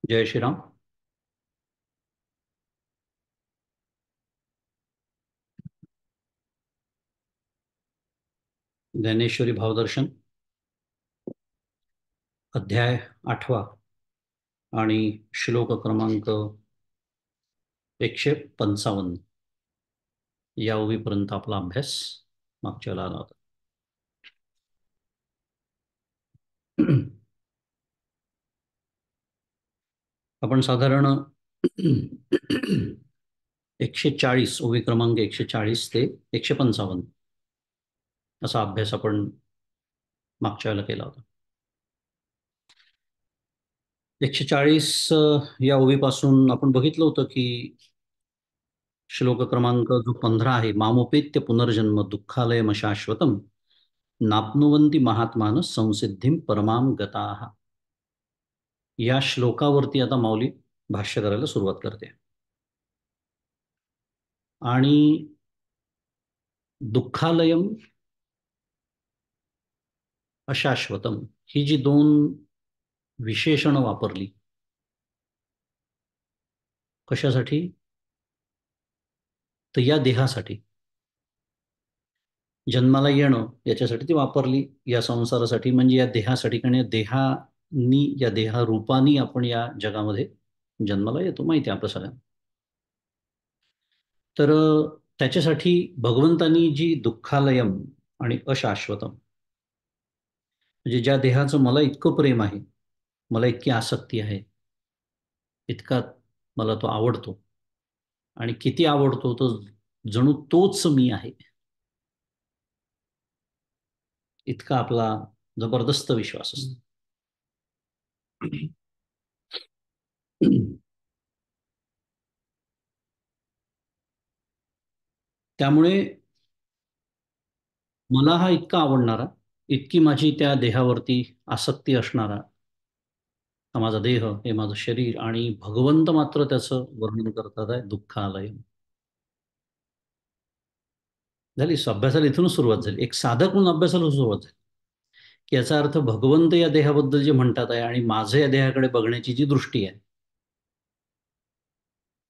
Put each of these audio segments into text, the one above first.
जय श्रीराम. ज्ञानेश्वरी भावदर्शन अध्याय 8 आणि श्लोक क्रमांक 155 या ओवीपर्यंत आपला अभ्यास मागच्या वेळेला आला होता. आपण साधारण 140 ओवी क्रमांक 140 ते 155 असा अभ्यास आपण मागच्या वेळेला केला होता. 140 या ओवीपासून आपण बघितलं होतं की श्लोक क्रमांक जो 15 आहे, मामोपेत्य पुनर्जन्म दुःखालयम शाश्वतम नाप्नुवन्ति महात्मान संसिद्धिम परमाम गताः. या श्लोकावरती आता माऊली भाष्य करायला सुरुवात करते. आणि दुःखालयम अशाश्वतम ही जी दोन विशेषणं वापरली, कशासाठी? तर या देहासाठी जन्माला येणं याच्यासाठी ती वापरली, या संसारासाठी म्हणजे या देहासाठी. कारण या देहानी, या देहरूपानी आपण या जगामध्ये जन्माला येतो, माहिती आहे आपल्या सगळ्यांना. तर त्याच्यासाठी भगवंतानी जी दुःखालयम आणि अशाश्वतम म्हणजे ज्या देहाचं मला इतकं प्रेम आहे, मला इतकी आसक्ती आहे, इतका मला तो आवडतो, आणि किती आवडतो तो, जणू तोच मी आहे, इतका आपला जबरदस्त विश्वास असतो. त्यामुळे मला हा इतका आवडणारा, इतकी माझी त्या देहावरती आसक्ती असणारा हा माझा देह, हे माझं शरीर, आणि भगवंत मात्र त्याचं वर्णन करतात आहे दुःखालय. झाली अभ्यासाला, इथूनच सुरुवात झाली. एक साधक म्हणून अभ्यासाला सुरुवात झाली की याचा अर्थ भगवंत या देहाबद्दल जे म्हणतात आहे आणि माझं या देहाकडे बघण्याची जी दृष्टी आहे,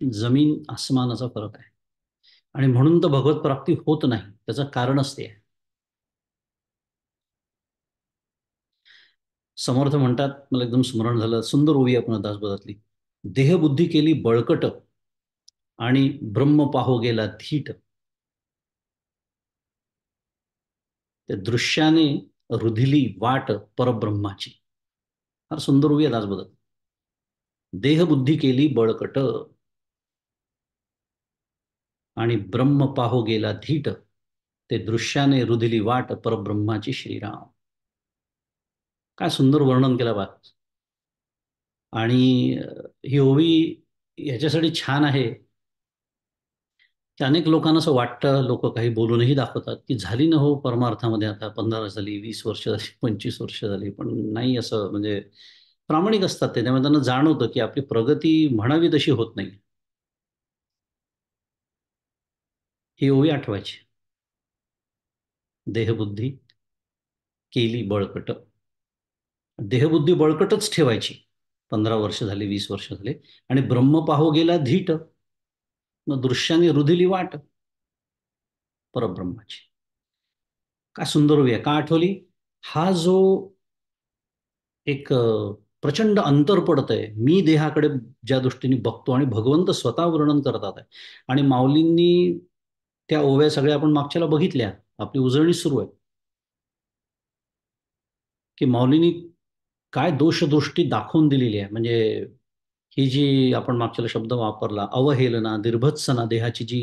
जमीन आसमानाचा फरक आहे. आणि म्हणून तर भगवत प्राप्ती होत नाही, त्याचं कारणच ते आहे. समर्थ म्हणतात, मला एकदम स्मरण झालं, सुंदर ओवी आपण दासबोधातली, देहबुद्धी केली बळकट आणि ब्रह्म पाहो गेला धीट, त्या दृश्याने रुधिली वाट परब्रह्माची. फार सुंदर ओवी आहे दासबोधात. देहबुद्धी केली बळकट आणि ब्रह्म पाहो गेला धीट, ते दृश्याने रुधिली वाट परब्रह्माची. श्रीराम, काय सुंदर वर्णन केलं बा. आणि ही ओवी ह्याच्यासाठी छान आहे की अनेक लोकांना असं वाटतं, लोक काही बोलूनही दाखवतात की झाली ना हो परमार्थामध्ये, आता 15 झाली, 20 वर्ष झाली, 25 वर्ष झाली, पण नाही. असं म्हणजे प्रामाणिक असतात ते, त्यामुळे त्यांना जाणवतं की आपली प्रगती म्हणावी तशी होत नाही. ही ओवी आठवायची. देहबुद्धी केली बळकट, देहबुद्धी बळकटच ठेवायची. 15 वर्ष झाली, 20 वर्ष झाले, आणि ब्रह्म पाहो गेला धीट, मग दृश्याने रुधिली वाट परब्रह्माची. काय सुंदर ओवी आहे. का आठवली? हा जो एक प्रचंड अंतर पडत आहे, मी देहाकडे ज्या दृष्टीने बघतो आणि भगवंत स्वतः वर्णन करतात आहे. आणि माऊलींनी त्या ओव्या सगळ्या आपण मागच्याला बघितल्या, आपली उजळणी सुरू आहे की माऊलींनी काय दोषदृष्टी दाखवून दिलेली आहे. म्हणजे ही जी आपण मागच्याला शब्द वापरला, अवहेलना, निर्भत्सना देहाची जी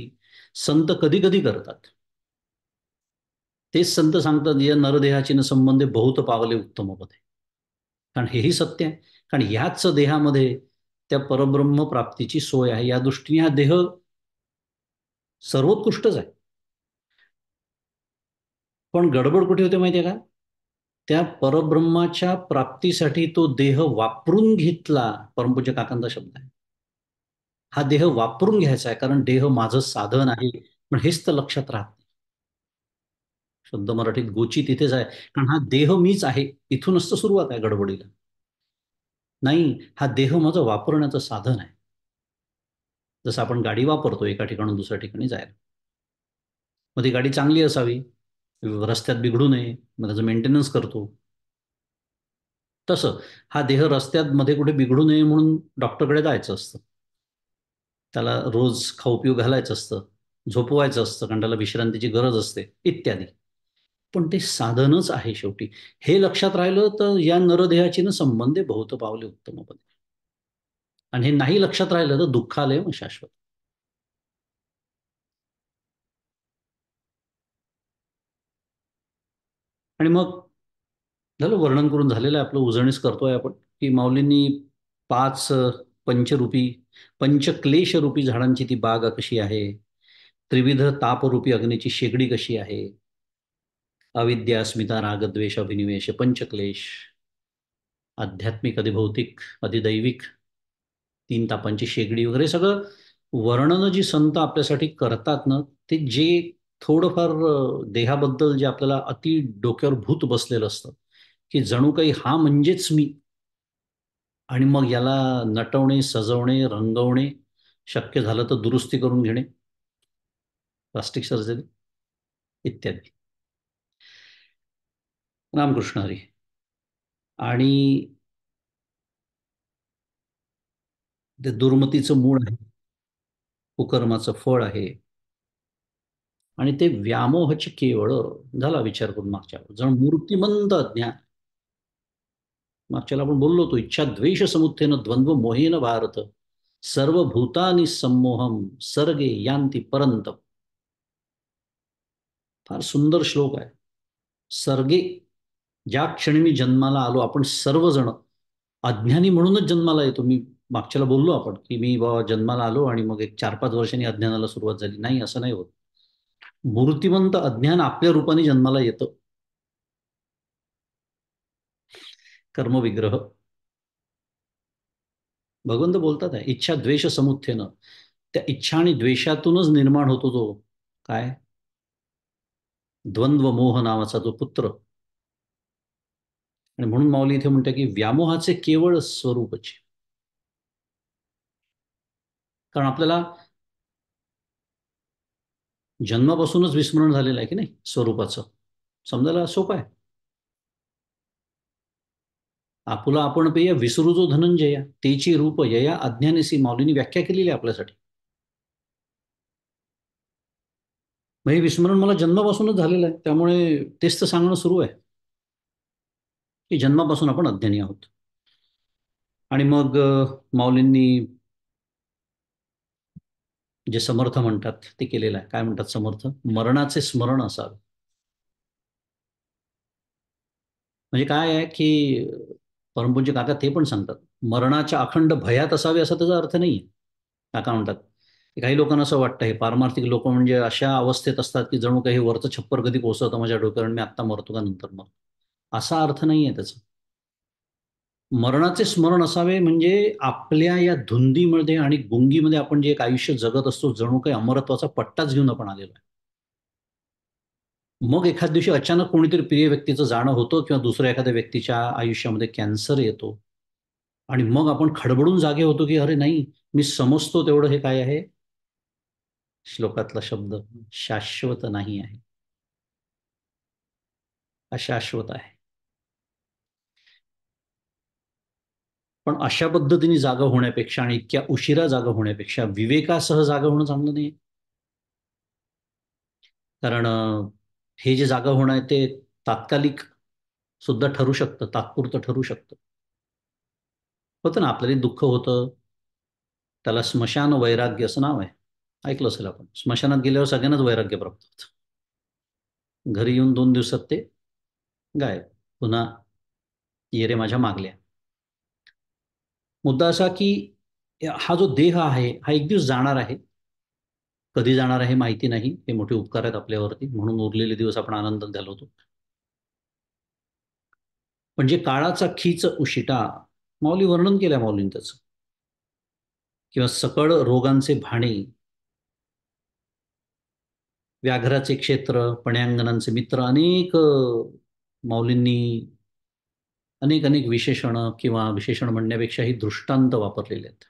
संत कधी कधी करतात, तेच संत सांगतात, या नरदेहाची न संबंधे बहुत पावले उत्तम पदे. कारण हेही सत्य आहे. कारण ह्याच देहामध्ये त्या परब्रह्म प्राप्तीची सोय आहे. या दृष्टीने हा देह सर्वोत्कृष्टच आहे. पण गडबड कुठे होते माहिती आहे का? त्या परब्रह्माच्या प्राप्तीसाठी तो देह वापरून घेतला. परमपूज्य काकांचा शब्द आहे, हा देह वापरून घ्यायचा आहे, कारण देह माझं साधन आहे. पण हेच तर लक्षात राहत नाही. शुद्ध मराठीत गोची तिथेच आहे, कारण हा देह मीच आहे. इथूनच तर सुरुवात आहे गडबडीला. नाही, हा देह माझं वापरण्याचं साधन आहे. जसं आपण गाडी वापरतो एका ठिकाणून दुसऱ्या ठिकाणी जायला. मग ती गाडी चांगली असावी, रस्त्यात बिघडू नये, मग त्याचं मेंटेनन्स करतो. तसं हा देह रस्त्यात मध्ये कुठे बिघडू नये म्हणून डॉक्टरकडे जायचं असतं. त्याला रोज खाऊ पिऊ घालायचं असतं, झोपवायचं असतं, कारण त्याला विश्रांतीची गरज असते, इत्यादी. पण ते साधनच आहे शेवटी. हे लक्षात राहिलं तर या नरदेहाची न संबंधे बहुत पावले उत्तमपणे. आणि हे नाही लक्षात राहिलं तर दुःखालय मग शाश्वत. आणि मग झालं, वर्णन करून झालेलं आहे आपलं, उजळणीच करतोय आपण, की माऊलींनी पाच पंचरूपी पंचक्लेशरूपी झाडांची ती बाग कशी आहे, त्रिविध तापरूपी अग्नीची शेगडी कशी आहे, अविद्या अस्मिता रागद्वेष अभिनिवेश पंचक्लेश, आध्यात्मिक अधिभौतिक अधिदैविक, तीन तापांची शेगडी वगैरे सगळं वर्णनं जी संत आपल्यासाठी करतात ना, ते जे थोडंफार देहाबद्दल जे आपल्याला अति डोक्यावर भूत बसलेलं असतं, की जणू काही हा म्हणजेच मी, आणि मग याला नटवणे, सजवणे, रंगवणे, शक्य झालं तर दुरुस्ती करून घेणे, प्लास्टिक सर्जरी इत्यादी. रामकृष्ण हरी. आणि ते दुर्मतीचं मूळ आहे, कुकर्माचं फळ आहे. आणि ते व्यामोहचे केवळ, झाला विचार करून मागच्या जण मूर्तिमंत ज्ञान. मागच्याला आपण बोललो होतो, इच्छा द्वेष समुत्थेन द्वंद्व मोहेन भारत, सर्व भूतानी सम्मोहम सर्गे यांती परंत. फार सुंदर श्लोक आहे. सर्गे, ज्या क्षणी मी जन्माला आलो, आपण सर्वजण अज्ञानी म्हणूनच जन्माला येतो. मी मागच्याला बोललो आपण, की मी बाबा जन्माला आलो आणि मग एक 4-5 वर्षांनी अज्ञानाला सुरुवात झाली. नाही, असं नाही होत. मूर्तिमंत अज्ञान आपल्या रूपाने जन्माला येतं. कर्मविग्रह, भगवंत बोलतात आहे, इच्छा द्वेष समुत्थेनं, त्या इच्छा आणि द्वेषातूनच निर्माण होतो तो काय, द्वंद्व मोह नावाचा जो पुत्र. आणि म्हणून माऊली इथे म्हणते की व्यामोहाचे केवळ स्वरूपच. कारण आपल्याला जन्मापासूनच विस्मरण झालेलं आहे की नाही स्वरूपाचं. समजायला सोपं आहे. आपुला आपण पेय विसरू जो धनंजया, तेची रूप यया अज्ञानेसी, माऊलींनी व्याख्या केलेली आहे आपल्यासाठी. मग हे विस्मरण मला जन्मापासूनच झालेलं आहे, त्यामुळे तेच तर सांगणं सुरू आहे, की जन्मापासून आपण अज्ञानी आहोत. आणि मग माऊलींनी जे समर्थ म्हणतात ते केलेलं आहे. काय म्हणतात समर्थ? मरणाचे स्मरण असावे. म्हणजे काय आहे की परमपूज्य काका ते पण सांगतात, मरणाच्या अखंड भयात असावे असा त्याचा अर्थ नाही. काका म्हणतात की काही लोकांना असं वाटतं, हे पारमार्थिक लोक म्हणजे अशा अवस्थेत असतात की जणू काही वरचं छप्पर कधी कोसळतं माझ्या डोक्यावर, मी आत्ता मरतो का नंतर मग. असा अर्थ नाही आहे त्याचा. मरणाचे स्मरण असावे म्हणजे आपल्या या धुंदीमध्ये आणि गुंगीमध्ये आपण जे एक आयुष्य जगत असतो, जणू काही अमरत्वाचा पट्टाच घेऊन आपण आलेलो आहे. मग एखाद दिवशी अचानक कोणीतरी प्रिय व्यक्तीचं जाणं होतं, किंवा दुसऱ्या एखाद्या व्यक्तीच्या आयुष्यामध्ये कॅन्सर येतो, आणि मग आपण खडबडून जागे होतो की अरे नाही, मी समजतो तेवढं हे काय आहे, श्लोकातला शब्द शाश्वत नाही आहे, अशाश्वत आहे. पण अशा पद्धतीने जागा होण्यापेक्षा आणि इतक्या उशिरा जागा होण्यापेक्षा विवेकासह जागा होणं चांगलं नाही. कारण हे जे जागा होणं आहे ते तात्कालिक सुद्धा ठरू शकतं, तात्पुरतं ठरू शकतं. होतं ना, आपल्याला दुःख होतं, त्याला स्मशान वैराग्य असं नाव आहे. ऐकलं असेल आपण. स्मशानात गेल्यावर सगळ्यांनाच वैराग्य प्राप्त होतं. घरी येऊन 2 दिवसात ते गायब. पुन्हा ये रे माझ्या मागल्या. मुद्दा असा की हा जो देह आहे हा एक दिवस जाणार आहे. कधी जाणार आहे माहिती नाही. हे मोठे उपकार आहेत आपल्यावरती, म्हणून उरलेले दिवस आपण आनंदात घालवतो. पण जे काळाचा खीच उशिटा, माऊली वर्णन केलंय माऊलींनी त्याचं, किंवा सकळ रोगांचे भाणे, व्याघ्राचे क्षेत्र, पण्यांगणांचे मित्र, अनेक माऊलींनी अनेक अनेक विशेषणं किंवा विशेषण म्हणण्यापेक्षाही दृष्टांत वापरलेले आहेत.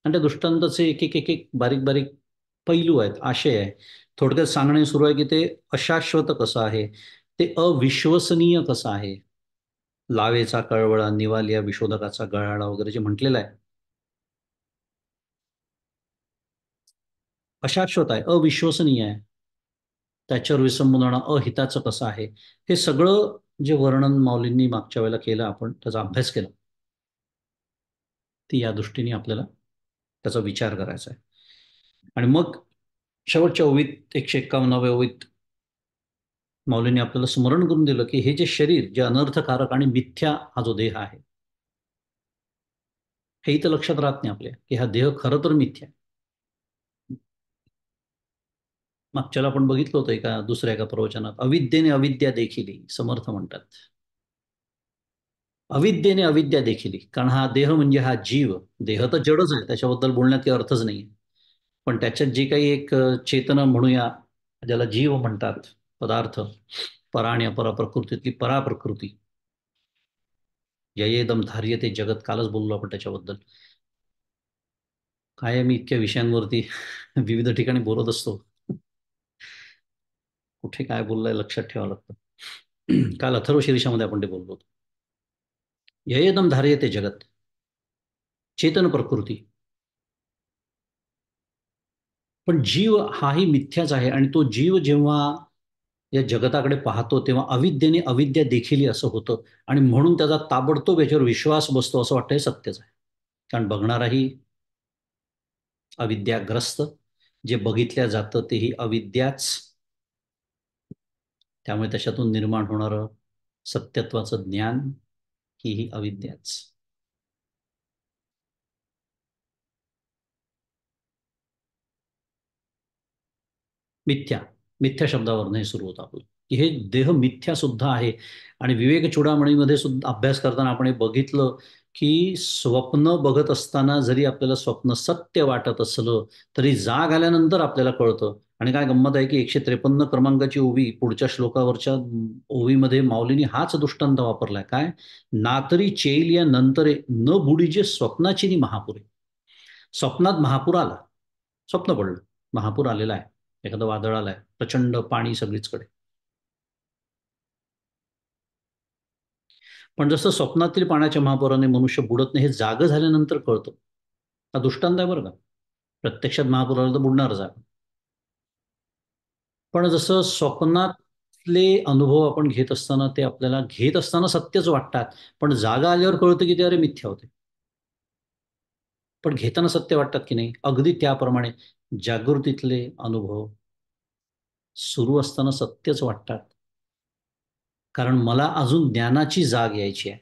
आणि त्या दृष्टांताचे एक एक एक एक बारीक बारीक पैलू आहेत, आशय आहे. थोडक्यात सांगणे सुरू आहे की ते अशाश्वत कसं आहे, ते अविश्वसनीय कसं आहे. लावेचा कळवळा निवालिया विशोधकाचा गळाळा वगैरे जे म्हटलेलं आहे, अशाश्वत आहे, अविश्वसनीय आहे. त्याच्यावर विसंबून अहिताचं कसं आहे. हे सगळं जे वर्णन माऊलींनी मागच्या वेळेला केलं, आपण त्याचा अभ्यास केला, ती या दृष्टीने आपल्याला त्याचा विचार करायचा आहे. आणि मग शेवटच्या ओवीत 151व्या ओवीत माऊलींनी आपल्याला स्मरण करून दिलं की हे जे शरीर जे अनर्थकारक आणि मिथ्या हा जो देह आहे, हे इथं लक्षात राहत नाही आपल्या की हा देह खरं तर मिथ्या आहे. मागच्याला आपण बघितलं होतं एका दुसऱ्या एका प्रवचनात, अविद्येने अविद्या देखिली समर्थ म्हणतात. अविद्येने अविद्या देखिली, कारण हा देह म्हणजे हा जीव, देह तर जडच आहे, त्याच्याबद्दल बोलण्यात काही अर्थच नाही. पण त्याच्यात जे काही एक चेतना म्हणूया, ज्याला जीव म्हणतात, पदार्थ, परा आणि अपरा प्रकृतीतली पराप्रकृती, ययेदम धार्य ते जगत, कालच बोललो आपण त्याच्याबद्दल. काय आहे, मी इतक्या विषयांवरती विविध ठिकाणी बोलत असतो, कुठे काय बोललंय लक्षात ठेवावं लागतं. काल अथर्व शीर्षामध्ये आपण ते बोललो होतो. ययेदम धार्य ते जगत, चेतन प्रकृती. पण जीव हाही मिथ्याच आहे, आणि तो जीव जेव्हा या जगताकडे पाहतो तेव्हा अविद्येने अविद्या देखील असं होतं. आणि म्हणून त्याचा ताबडतोब याच्यावर विश्वास बसतो, असं वाटतं हे सत्यच आहे. कारण बघणाराही अविद्याग्रस्त, जे बघितल्या जातं तेही अविद्याच, त्यामुळे त्याच्यातून निर्माण होणारं सत्यत्वाचं ज्ञान हीही अविद्याच. मिथ्या, मिथ्या शब्दावरनं सुरू होतं आपलं, की हे देह मिथ्या सुद्धा आहे. आणि विवेक चूडामणीमध्ये सुद्धा अभ्यास करताना आपण हे बघितलं की स्वप्न बघत असताना जरी आपल्याला स्वप्न सत्य वाटत असलं, तरी जाग आल्यानंतर आपल्याला कळतं. आणि काय गंमत आहे की 153 क्रमांकाची ओवी पुढच्या श्लोकावरच्या ओवीमध्ये माऊलींनी हाच दृष्टांत वापरलाय. काय, ना तरी चेल या नंतरे न बुडीजे स्वप्नाची नि महापुरे. स्वप्नात महापूर आला, स्वप्न पडलं, महापूर आलेला आहे, एखादं वादळ आलंय, प्रचंड पाणी सगळीचकडे. पण जसं स्वप्नातील पाण्याच्या महापुराने मनुष्य बुडत नाही, हे जागं झाल्यानंतर कळतं. हा दृष्टांत आहे बरं का. प्रत्यक्षात महापूर आला तर बुडणारच आहे. पण जसं स्वप्नातले अनुभव आपण घेत असताना ते आपल्याला घेत असताना सत्यच वाटतात, पण जागा आल्यावर कळतं की ते अरे मिथ्या होते. पण घेताना सत्य वाटतात की नाही, अगदी त्याप्रमाणे जागृतीतले अनुभव सुरू असताना सत्यच वाटतात. कारण मला अजून ज्ञानाची जाग यायची आहे.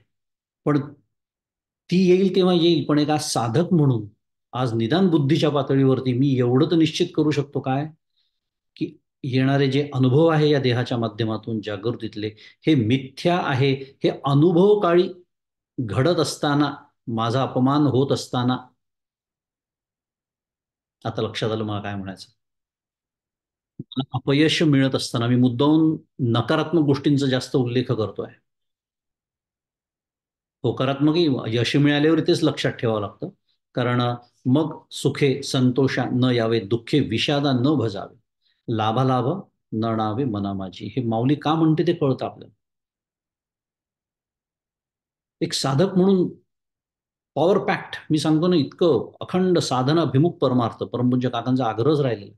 पण ती येईल तेव्हा येईल, पण एक आज साधक म्हणून, आज निदान बुद्धीच्या पातळीवरती मी एवढं तर निश्चित करू शकतो काय, की येणारे जे अनुभव आहे या देहाच्या माध्यमातून जागृतीतले, हे मिथ्या आहे. हे अनुभव काळी घडत असताना, माझा अपमान होत असताना, आता लक्षात आलं मला काय म्हणायचं. मला अपयश मिळत असताना मी मुद्दामून नकारात्मक गोष्टींचा जास्त उल्लेख करतोय. होकारात्मकही यश मिळाल्यावर तेच लक्षात ठेवावं लागतं. कारण मग सुखे संतोषा न यावे, दुःखे विषादा न भजावे, लाभालाभ न नावे मना माझी. हे माऊली का म्हणते ते कळतं आपल्याला. एक साधक म्हणून पॉवर पॅक्ट, मी सांगतो ना, इतकं अखंड साधना अभिमुख परमार्थ परमपूज्य काकांचा आग्रहच राहिलेला.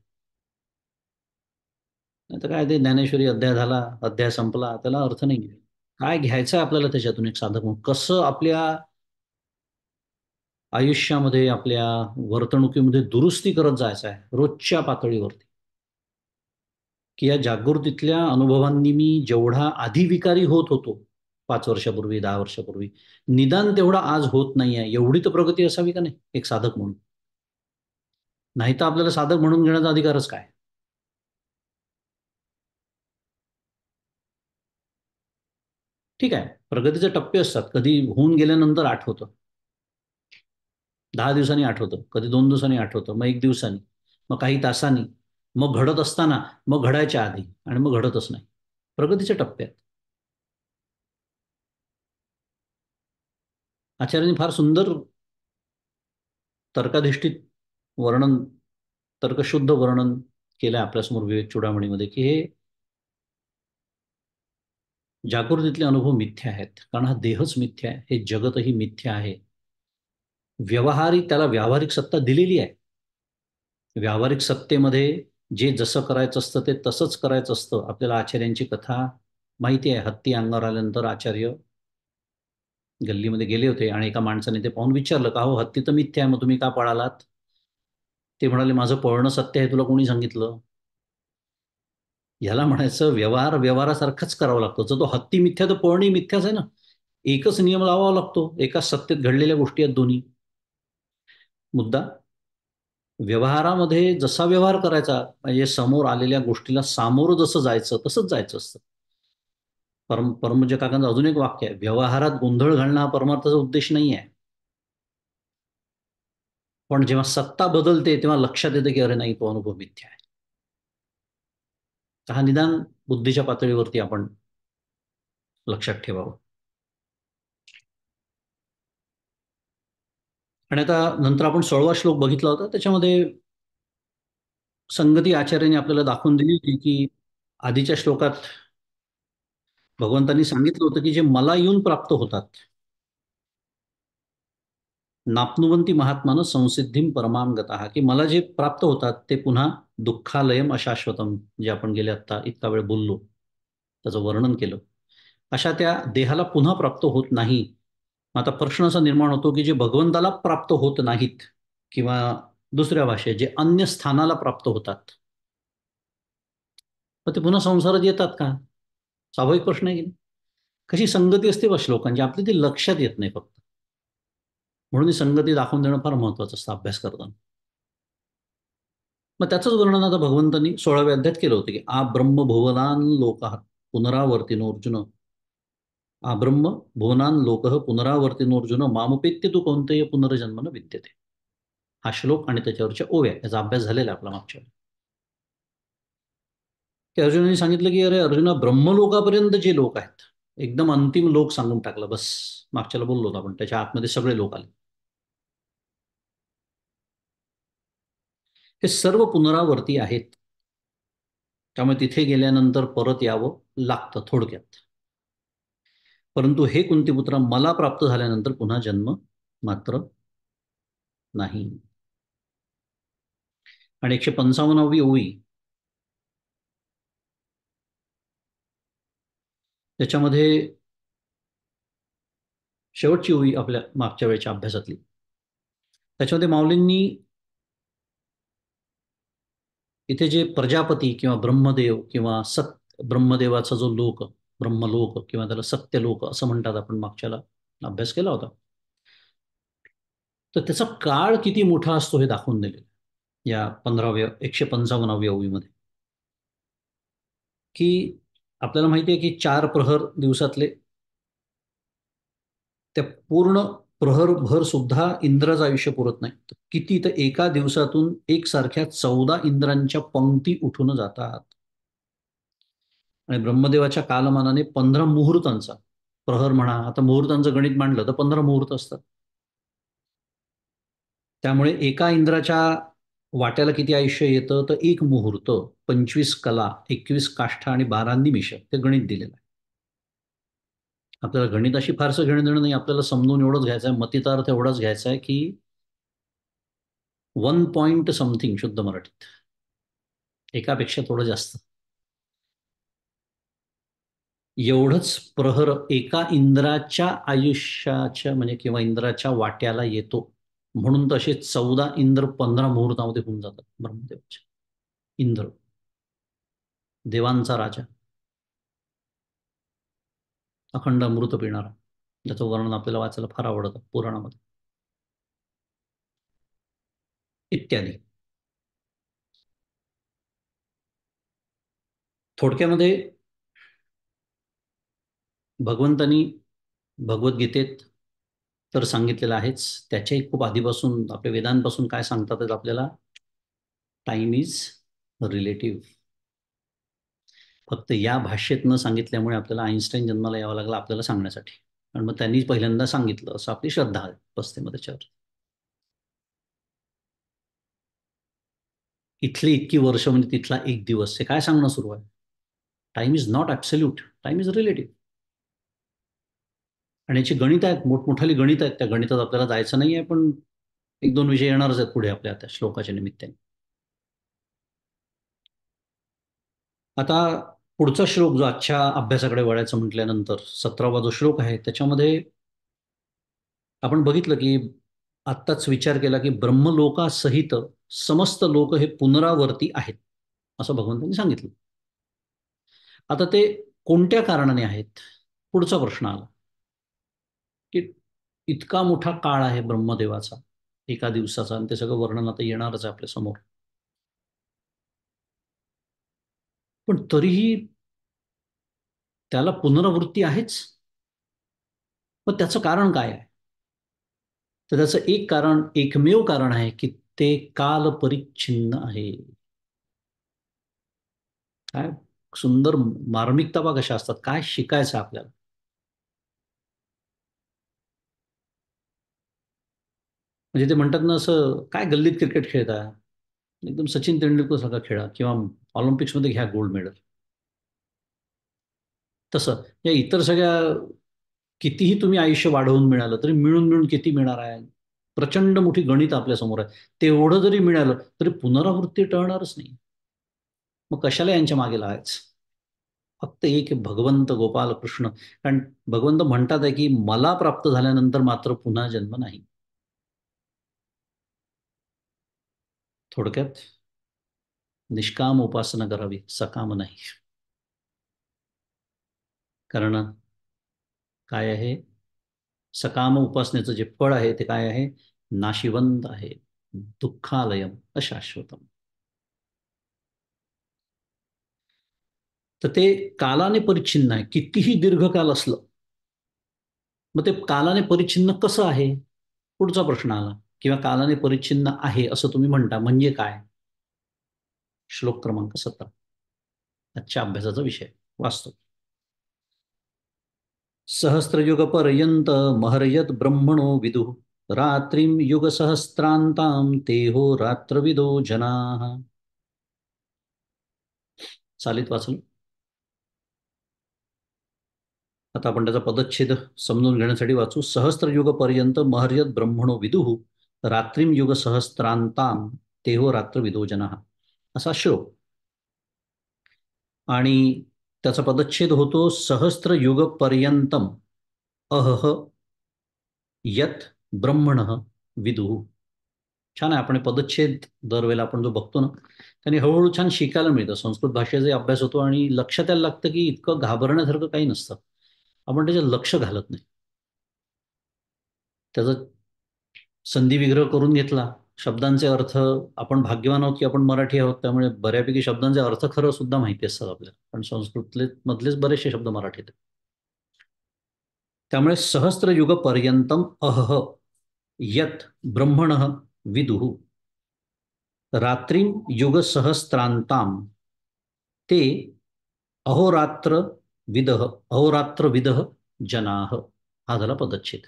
नाही तर काय, ते ज्ञानेश्वरी अध्याय झाला, अध्याय संपला, त्याला अर्थ नाही. काय घ्यायचं आहे आपल्याला त्याच्यातून एक साधक म्हणून, कसं आपल्या आयुष्यामध्ये, आपल्या वर्तणुकीमध्ये दुरुस्ती करत जायचं आहे रोजच्या पातळीवरती. की या जागृतीतल्या अनुभवांनी मी जेवढा आधी विकारी होत होतो 5 वर्षापूर्वी, 10 वर्षापूर्वी, निदान तेवढा आज होत नाही आहे. एवढी तर प्रगती असावी का नाही एक साधक म्हणून. नाही तर आपल्याला साधक म्हणून घेण्याचा अधिकारच काय. ठीक आहे, प्रगतीचे टप्पे असतात, कधी होऊन गेल्यानंतर आठवतं, 10 दिवसांनी आठवतं, कधी 2 दिवसांनी आठवतं, मग 1 दिवसांनी, मग काही तासांनी, मग घडत असताना, मग घडायच्या आधी, आणि मग घडतच नाही. प्रगतीचे टप्पे आहेत. आचार्यांनी फार सुंदर तर्काधिष्ठित वर्णन, तर्कशुद्ध वर्णन केलं आपल्यासमोर विवेक चूडामणीमध्ये, की हे जागृतीतले अनुभव मिथ्या आहेत, कारण हा देहच मिथ्या आहे, हे जगतही मिथ्या आहे. व्यवहारिक त्याला व्यावहारिक सत्ता दिलेली आहे. व्यावहारिक सत्तेमध्ये जे जसं करायचं असतं ते तसंच करायचं असतं. आपल्याला आचार्यांची कथा माहिती आहे. हत्ती अंगावर आल्यानंतर आचार्य गल्लीमध्ये गेले होते आणि एका माणसाने ते पाहून विचारलं, का हो, हत्ती तर मिथ्या आहे, मग तुम्ही का पळालात? ते म्हणाले, माझं पळणं सत्य आहे, तुला कोणी सांगितलं? ह्याला म्हणायचं, व्यवहार व्यवहारासारखाच करावा लागतो. जर तो हत्ती मिथ्या, तर पळणंही मिथ्याच आहे ना. एकच नियम लावावा लागतो. एकाच सत्तेत घडलेल्या गोष्टी आहेत दोन्ही. मुद्दा व्यवहारामध्ये जसा व्यवहार करायचा, म्हणजे समोर आलेल्या गोष्टीला सामोरं जसं जायचं तसंच जायचं असतं. परमपूज्य काकांचं अजून एक वाक्य आहे, व्यवहारात गोंधळ घालणं हा परमार्थाचा उद्देश नाही आहे. पण जेव्हा सत्ता बदलते तेव्हा लक्षात येतं, की अरे नाही, तो अनुभव मिथ्या आहे. तर हा निदान बुद्धीच्या पातळीवरती आपण लक्षात ठेवावं. आणि आता नंतर आपण 16वा श्लोक बघितला होता, त्याच्यामध्ये संगती आचार्याने आपल्याला दाखवून दिली होती, की आधीच्या श्लोकात भगवंतांनी सांगितलं होतं, की जे मला येऊन प्राप्त होतात, नाप्नुवंती महात्मानं संसिद्धीम परमाम गतः, की मला जे प्राप्त होतात ते पुन्हा दुःखालयम अशाश्वतम, जे आपण गेले आत्ता इतका वेळ बोललो, त्याचं वर्णन केलं, अशा त्या देहाला पुन्हा प्राप्त होत नाही. मग आता प्रश्न असा निर्माण होतो, की जे भगवंताला प्राप्त होत नाहीत, किंवा दुसऱ्या भाषेत जे अन्य स्थानाला प्राप्त होतात, मग ते पुन्हा संसारात येतात का? स्वाभाविक प्रश्न आहे की नाही? कशी संगती असते बा श्लोकांची, आपली ती लक्षात येत नाही फक्त. म्हणून ही संगती दाखवून देणं फार महत्वाचं असतं अभ्यास करताना. मग त्याचंच वर्णन आता भगवंतांनी 16व्या अध्यायात केलं होतं, की आ ब्रह्म भुवनान लोकः पुनरावर्तिनोर्जुन, आ ब्रह्म भुवनान लोकः पुनरावर्तिनोर्जुन मामुपेत्य तू कोणतेय पुनर्जन्म न विद्यते. हा श्लोक आणि त्याच्यावरच्या ओव्या, याचा अभ्यास झालेला आहे आपला मागच्या वेळी. की अर्जुनाने सांगितलं, की अरे अर्जुना, ब्रह्मलोकापर्यंत जे लोक आहेत, एकदम अंतिम लोक सांगून टाकलं बस. मागच्याला बोललो होतो आपण, त्याच्या आतमध्ये सगळे लोक आले. हे सर्व पुनरावर्ती आहेत. त्यामुळे तिथे गेल्यानंतर परत यावं लागतं थोडक्यात. परंतु हे कुंतीपुत्रा, मला प्राप्त झाल्यानंतर पुन्हा जन्म मात्र नाही. आणि 155वी ओवी, त्याच्यामध्ये शेवटची ओवी आपल्या मागच्या वेळेच्या अभ्यासातली, त्याच्यामध्ये माऊलींनी इथे जे प्रजापती किंवा ब्रह्मदेव किंवा ब्रह्मदेवाचा जो लोक, ब्रह्मलोक किंवा त्याला सत्यलोक असं म्हणतात, आपण मागच्याला अभ्यास केला होता, तर त्याचा काळ किती मोठा असतो हे दाखवून दिले या 155व्या ओवीमध्ये. की आपल्याला माहिती आहे, की 4 प्रहर दिवसातले, त्या पूर्ण प्रहरभर सुद्धा इंद्राचं आयुष्य पुरत नाही. तर किती, तर एका दिवसातून एकसारख्या 14 इंद्रांच्या पंक्ती उठून जातात. आणि ब्रह्मदेवाच्या कालमानाने 15 मुहूर्तांचा प्रहर म्हणा, आता मुहूर्तांचं गणित मांडलं तर 15 मुहूर्त असतात. त्यामुळे एका इंद्राच्या वाट्याला किती आयुष्य येतं, तर 1 मुहूर्त, 25 कला, 21 काष्ठा आणि 12 निमिष, ते गणित दिलेलं आहे. आपल्याला गणिताशी फारसं घेणं देणं नाही, आपल्याला समजून एवढंच घ्यायचं आहे, मतिता अर्थ एवढाच घ्यायचा आहे, की 1 पॉईंट समथिंग शुद्ध मराठीत, एकापेक्षा थोडं जास्त, एवढंच प्रहर एका इंद्राच्या आयुष्याच्या, म्हणजे किंवा इंद्राच्या वाट्याला येतो. म्हणून तसे 14 इंद्र 15 मुहूर्तामध्ये होऊन जातात ब्रह्मदेवाचे. इंद्र, देवांचा राजा, अखंड अमृत पिणारा, ज्याचं वर्णन आपल्याला वाचायला फार आवडतं पुराणामध्ये, इत्यादी. थोडक्यामध्ये भगवंतानी भगवद्गीतेत तर सांगितलेलं आहेच, त्याच्याही खूप आधीपासून आपल्या वेदांपासून काय सांगतात आपल्याला, टाइम इज रिलेटिव्ह. फक्त या भाषेत न सांगितल्यामुळे आपल्याला आईन्स्टाईन जन्माला यावं लागलं आपल्याला सांगण्यासाठी. आणि मग त्यांनी पहिल्यांदा सांगितलं असं आपली श्रद्धा बसते मग त्याच्यावर. इथली इतकी वर्ष म्हणजे तिथला एक दिवस हे काय सांगणं सुरू आहे. Time is not absolute, time is relative. आणि याची गणित आहेत, मोठमोठाली गणित आहेत. त्या गणितात आपल्याला जायचं नाही आहे, पण एक दोन विषय येणारच आहेत पुढे आपल्या त्या श्लोकाच्या निमित्ताने. आता पुढचा श्लोक जो आजच्या अभ्यासाकडे वळायचं म्हटल्यानंतर 17वा जो श्लोक आहे त्याच्यामध्ये आपण बघितलं की आत्ताच विचार केला की ब्रह्मलोकासहित समस्त लोक हे पुनरावर्ती आहेत असं भगवंतांनी सांगितलं. आता ते कोणत्या कारणाने आहेत, पुढचा प्रश्न आला की इतका मोठा काळ आहे ब्रह्मदेवाचा एका दिवसाचा, आणि ते सगळं वर्णन आता येणारच आहे आपल्या समोर. पण तरीही त्याला पुनरावृत्ती आहेच. पण त्याचं कारण काय आहे? तर त्याचं एक कारण, एकमेव कारण आहे की ते काल परिच्छिन्न आहे. काय सुंदर मार्मिकता बघ कशा असतात, काय शिकायचं आपल्याला. म्हणजे ते म्हणतात ना, असं काय गल्लीत क्रिकेट खेळता, एकदम सचिन तेंडुलकर सारखा खेळा किंवा ऑलिम्पिक्समध्ये घ्या गोल्ड मेडल. तसं या इतर सगळ्या कितीही तुम्ही आयुष्य वाढवून मिळालं तरी मिळून मिळून किती मिळणार आहे. प्रचंड मोठी गणित आपल्या समोर आहे. तेवढं जरी मिळालं तरी पुनरावृत्ती टळणारच नाही. मग कशाला यांच्या मागे लागायचं. फक्त एक भगवंत गोपाल कृष्ण. कारण भगवंत म्हणतात आहे की मला प्राप्त झाल्यानंतर मात्र पुन्हा जन्म नाही. थोडक्यात निष्काम उपासना करावी, सकाम नाही. कारण काय आहे, सकाम उपासनेचं जे फळ आहे ते काय आहे, नाशिवंत आहे, दुःखालयम अशाश्वतम. तर ते कालाने परिच्छिन्न आहे. कितीही दीर्घकाल असलं, मग ते कालाने परिच्छिन्न कसं आहे, पुढचा प्रश्न आला. किंवा कालाने परिच्छिन्न आहे असं तुम्ही म्हणता म्हणजे काय. श्लोक क्रमांक 17 आजच्या अभ्यासाचा विषय वाचतो. सहस्रयुग पर्यंत महर्यत ब्रह्मणो विदु रात्रिम युग सहस्रांताम तेहो रात्रविदो जनाः. चालीत वाचलं. आता आपण त्याचा पदच्छेद समजून घेण्यासाठी वाचू. सहस्त्रयुग पर्यंत महर्यत ब्रह्मणो विदुः रात्रिम युग सहस्त्रांताम तेहो रात्रविदो जनाः, असा श्लोक. आणि त्याचा पदच्छेद होतो सहस्त्र युग पर्यंतम अहह यत ब्रह्मण विदुः. छान आहे. आपण पदच्छेद दरवेळेला आपण जो बघतो ना, त्याने हळूहळू छान शिकायला मिळतं. संस्कृत भाषेचा अभ्यास होतो आणि लक्षात यायला लागतं की इतकं घाबरण्यासारखं काही नसतं. आपण त्याच्यात लक्ष घालत नाही. त्याचा संधी विग्रह करून घेतला. शब्दांचे अर्थ, आपण भाग्यवान आहोत की आपण मराठी आहोत, त्यामुळे बऱ्यापैकी शब्दांचे अर्थ खरं सुद्धा माहिती असतात आपल्याला. पण संस्कृतले मधलेच बरेचसे शब्द मराठीत आहेत. त्यामुळे सहस्त्रयुग पर्यंतम अहह यत ब्रह्मण विदुः रात्रिम युग सहस्त्रांताम ते अहोरात्र विदः अहोरात्र विदः जनाः. हा झाला पदच्छेद.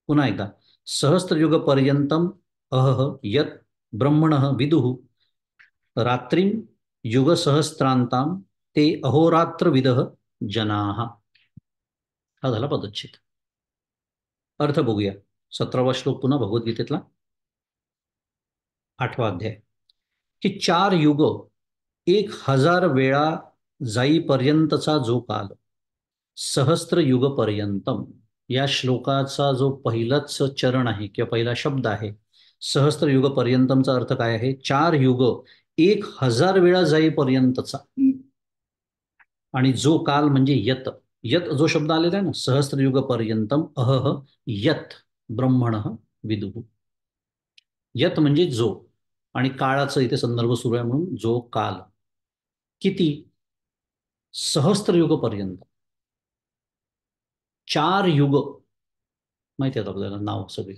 पुन्हा एकदा. सहस्त्रयुग पर्यंतम अहह यत ब्रह्मणः विदुः रात्रिम युग सहस्त्रांताम ते अहोरात्र विदः जनाः. हा झाला पदच्छेद. अर्थ बघूया. 17वा श्लोक पुन्हा भगवद्गीतेतला 8वा अध्याय. की 4 युग 1000 वेळा जाईपर्यंतचा जो काल सहस्त्र युग पर्यंतम. या श्लोकाचा जो पहिलाच चरण आहे किंवा पहिला शब्द आहे सहस्त्र युग पर्यंतमचा अर्थ काय आहे, 4 युग 1000 वेळा जाईपर्यंतचा. आणि जो काल म्हणजे यत. यत जो शब्द आलेला आहे ना, सहस्त्रयुग पर्यंतम अहह यत ब्रह्मण विदुः. यत म्हणजे जो, आणि काळाचा इथे संदर्भ सुरू आहे म्हणून जो काल. किती, सहस्त्रयुग पर्यंत. 4 युग माहिती आहेत आपल्याला नाव सगळी,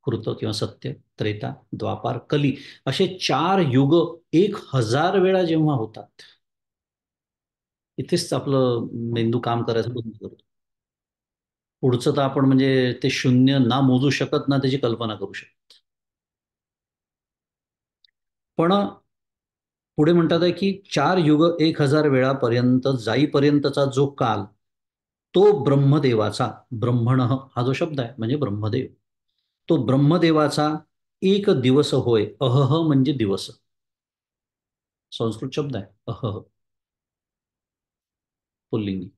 कृत किंवा सत्य, त्रेता, द्वापार, कली, असे 4 युग 1000 वेळा जेव्हा होतात, इथेच आपलं मेंदू काम करायचं बंद करतो. पुढचं तर आपण म्हणजे ते शून्य ना मोजू शकत ना त्याची कल्पना करू शकतो. पण पुढे म्हणतात आहे की 4 युग 1000 वेळापर्यंत जाईपर्यंतचा जो काल, तो ब्रह्मदेवाचा, ब्रह्मण हा जो शब्द आहे म्हणजे ब्रह्मदेव, तो ब्रह्मदेवाचा एक दिवस होय. अहह म्हणजे दिवस, संस्कृत शब्द आहे अहह, पुल्लिंगी.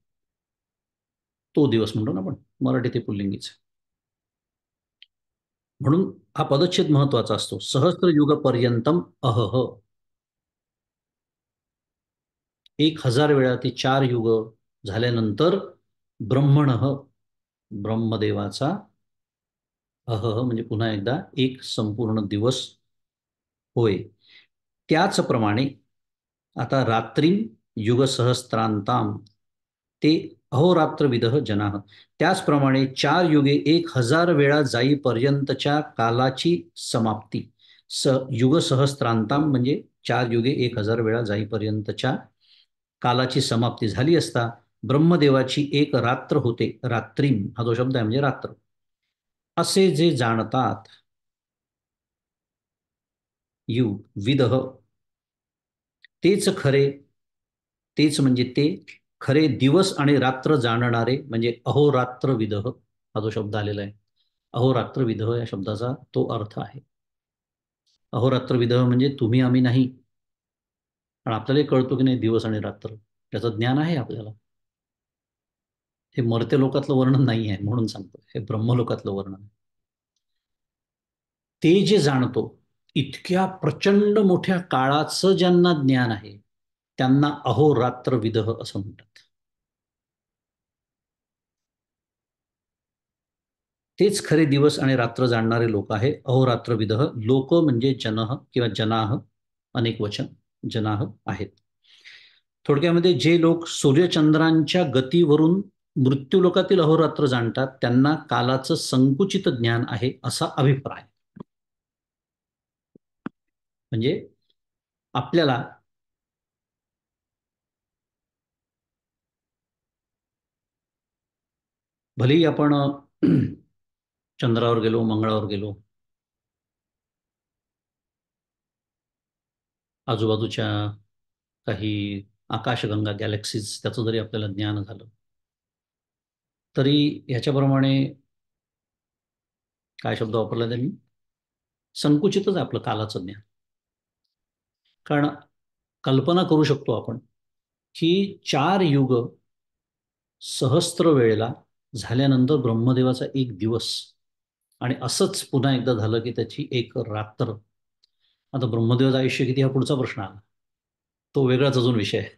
तो दिवस म्हणतो ना आपण, मराठी ते पुल्लिंगीच. म्हणून हा पदच्छेद महत्वाचा असतो. सहस्त्र युग पर्यंतम अहह, 1000 वेळा ते 4 युग झाल्यानंतर ब्रह्मण, ब्रह्मदेवाचा, अहह म्हणजे पुन्हा एकदा एक संपूर्ण दिवस होय. त्याचप्रमाणे आता रात्री युग सहस्त्रांताम ते अहोरात्रविदः जनाः, त्याचप्रमाणे 4 युगे 1000 वेळा जाईपर्यंतच्या कालाची समाप्ती, युग सहस्त्रांताम म्हणजे 4 युगे 1000 वेळा जाईपर्यंतच्या कालाची समाप्ती झाली असता ब्रह्मदेवाची एक रात्र होते. रात्री हा जो शब्द आहे म्हणजे रात्र, असे जे जाणतात यु विदह, तेच खरे, तेच म्हणजे ते खरे दिवस आणि रात्र जाणणारे म्हणजे अहोरात्र विदह हा जो शब्द आलेला आहे. अहोरात्र विदह या शब्दाचा तो अर्थ आहे. अहोरात्र विदह म्हणजे तुम्ही आम्ही नाही, पण आपल्याला कळतो की नाही दिवस आणि रात्र, त्याचं ज्ञान आहे आपल्याला. हे मर्त्य लोकातलं वर्णन नाही आहे म्हणून सांगतो, हे ब्रह्मलोकातलं वर्णन आहे. ते जे जाणतो, इतक्या प्रचंड मोठ्या काळाचं ज्यांना ज्ञान आहे त्यांना अहोरात्र विदह असं म्हणतात. तेच खरे दिवस आणि रात्र जाणणारे लोक आहे. अहोरात्र विदह, लोक म्हणजे जनः किंवा जनाह, अनेक वचन जनाह आहेत. थोडक्यामध्ये जे लोक सूर्यचंद्रांच्या गतीवरून मृत्यूलोकातील अहोरात्र जाणतात त्यांना कालाचं संकुचित ज्ञान आहे असा अभिप्राय. म्हणजे आपल्याला भलेही आपण चंद्रावर गेलो, मंगळावर गेलो, आजूबाजूच्या काही आकाशगंगा गॅलेक्सीज त्याचं जरी आपल्याला ज्ञान झालं तरी ह्याच्याप्रमाणे काय शब्द वापरला त्यांनी, संकुचितच आहे आपलं कालाचं ज्ञान. कारण कल्पना करू शकतो आपण की 4 युग सहस्त्र वेळेला झाल्यानंतर ब्रह्मदेवाचा एक दिवस, आणि असंच पुन्हा एकदा झालं की त्याची एक रात्र. आता ब्रह्मदेवाचं आयुष्य किती हा पुढचा प्रश्न आला, तो वेगळाच अजून विषय आहे.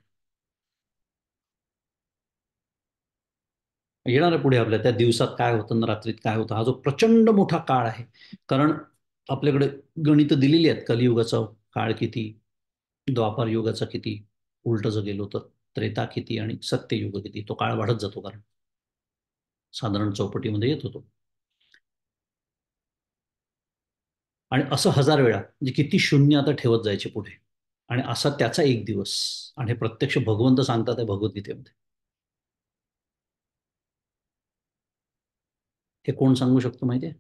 येणार आहे पुढे आपल्या त्या दिवसात काय होतं आणि रात्रीत काय होतं, हा जो प्रचंड मोठा काळ आहे. कारण आपल्याकडे गणित दिलेली आहेत, कलियुगाचा काळ किती, द्वापार युगाचा किती, उलट जर गेलो तर त्रेता किती आणि सत्ययुग किती, तो काळ वाढत जातो कारण साधारण चौपटीमध्ये येत होतो. आणि असं 1000 वेळा म्हणजे किती शून्य आता ठेवत जायचे पुढे, आणि असा त्याचा एक दिवस. आणि हे प्रत्यक्ष भगवंत सांगतात आहे भगवद्गीतेमध्ये. हे कोण सांगू शकतो माहिती आहे?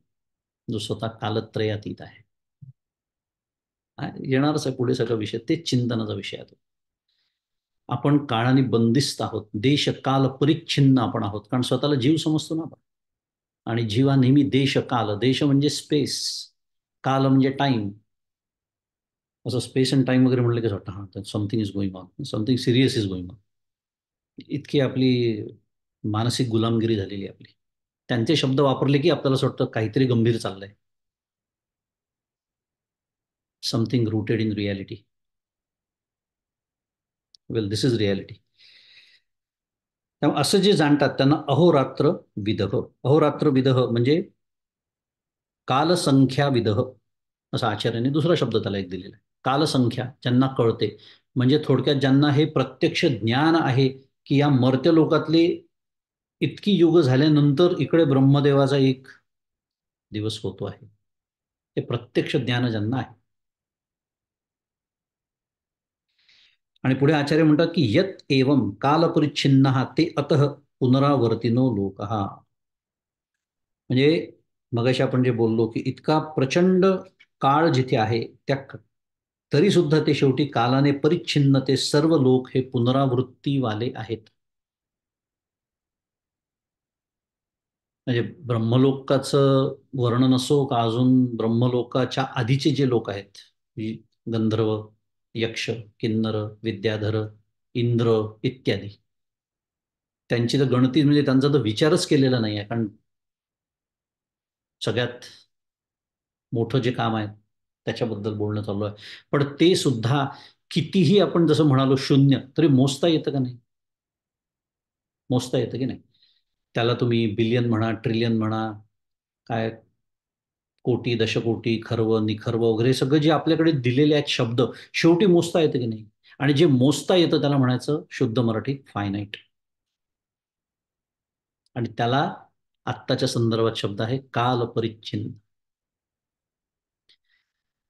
जो स्वतः कालत्रयातीत आहे. येणारच आहे पुढे सगळा विषय, तेच चिंतनाचा विषय आहे तो. आपण काळाने बंदिस्त आहोत, देश काल परिच्छिन्न आपण आहोत, कारण स्वतःला जीव समजतो ना आपण. आणि जीव हा नेहमी देश काल, देश म्हणजे स्पेस, काल म्हणजे टाइम. असं स्पेस अँड टाइम वगैरे म्हणलं की वाटतं हां something is going on, something serious is going on. इतकी आपली मानसिक गुलामगिरी झालेली आहे आपली. त्यांचे शब्द वापरले की आपल्याला असं वाटतं काहीतरी गंभीर चाललंय. Something rooted in reality. Well this is reality. त्यामुळे असं जे जाणतात त्यांना अहोरात्र विदह, अहोरात्र विदह म्हणजे कालसंख्या विदह, असा आचार्याने दुसरा शब्द त्याला एक दिलेला आहे. कालसंख्या ज्यांना कळते, म्हणजे थोडक्यात ज्यांना हे प्रत्यक्ष ज्ञान आहे की या मर्त्य लोकातले इतकी युग झाल्यानंतर इकडे ब्रह्मदेवाचा एक दिवस होतो आहे, हे प्रत्यक्ष ज्ञान ज्यांना आहे. आणि पुढे आचार्य म्हणतात की यत एवं कालपरिच्छिन्न ते अतः पुनरावर्तिनो लोक. म्हणजे मगाशी आपण जे बोललो की इतका प्रचंड काळ जिथे आहे तरी सुद्धा ते शेवटी कालाने परिच्छिन्न ते सर्व लोक हे पुनरावृत्तीवाले आहेत. म्हणजे ब्रह्मलोकाचं वर्णन असो का अजून ब्रह्मलोकाच्या आधीचे जे लोक आहेत, जी गंधर्व, यक्ष, किन्नर, विद्याधर, इंद्र इत्यादी, त्यांची तर गणती म्हणजे त्यांचा तर विचारच केलेला नाही आहे. कारण सगळ्यात मोठं जे काम आहे त्याच्याबद्दल बोलणं चालू आहे. पण ते सुद्धा कितीही आपण जसं म्हणालो शून्य तरी मोजता येतं का नाही? मोजता येतं की नाही? त्याला तुम्ही बिलियन म्हणा, ट्रिलियन म्हणा, काय कोटी, दशकोटी, खर्व, निखर्व वगैरे सगळं जे आपल्याकडे दिलेले आहेत शब्द, शेवटी मोजता येतं की नाही? आणि जे मोजता येतं त्याला म्हणायचं शुद्ध मराठीत फायनाईट. आणि त्याला आत्ताच्या संदर्भात शब्द आहे काल परिच्छिन्न.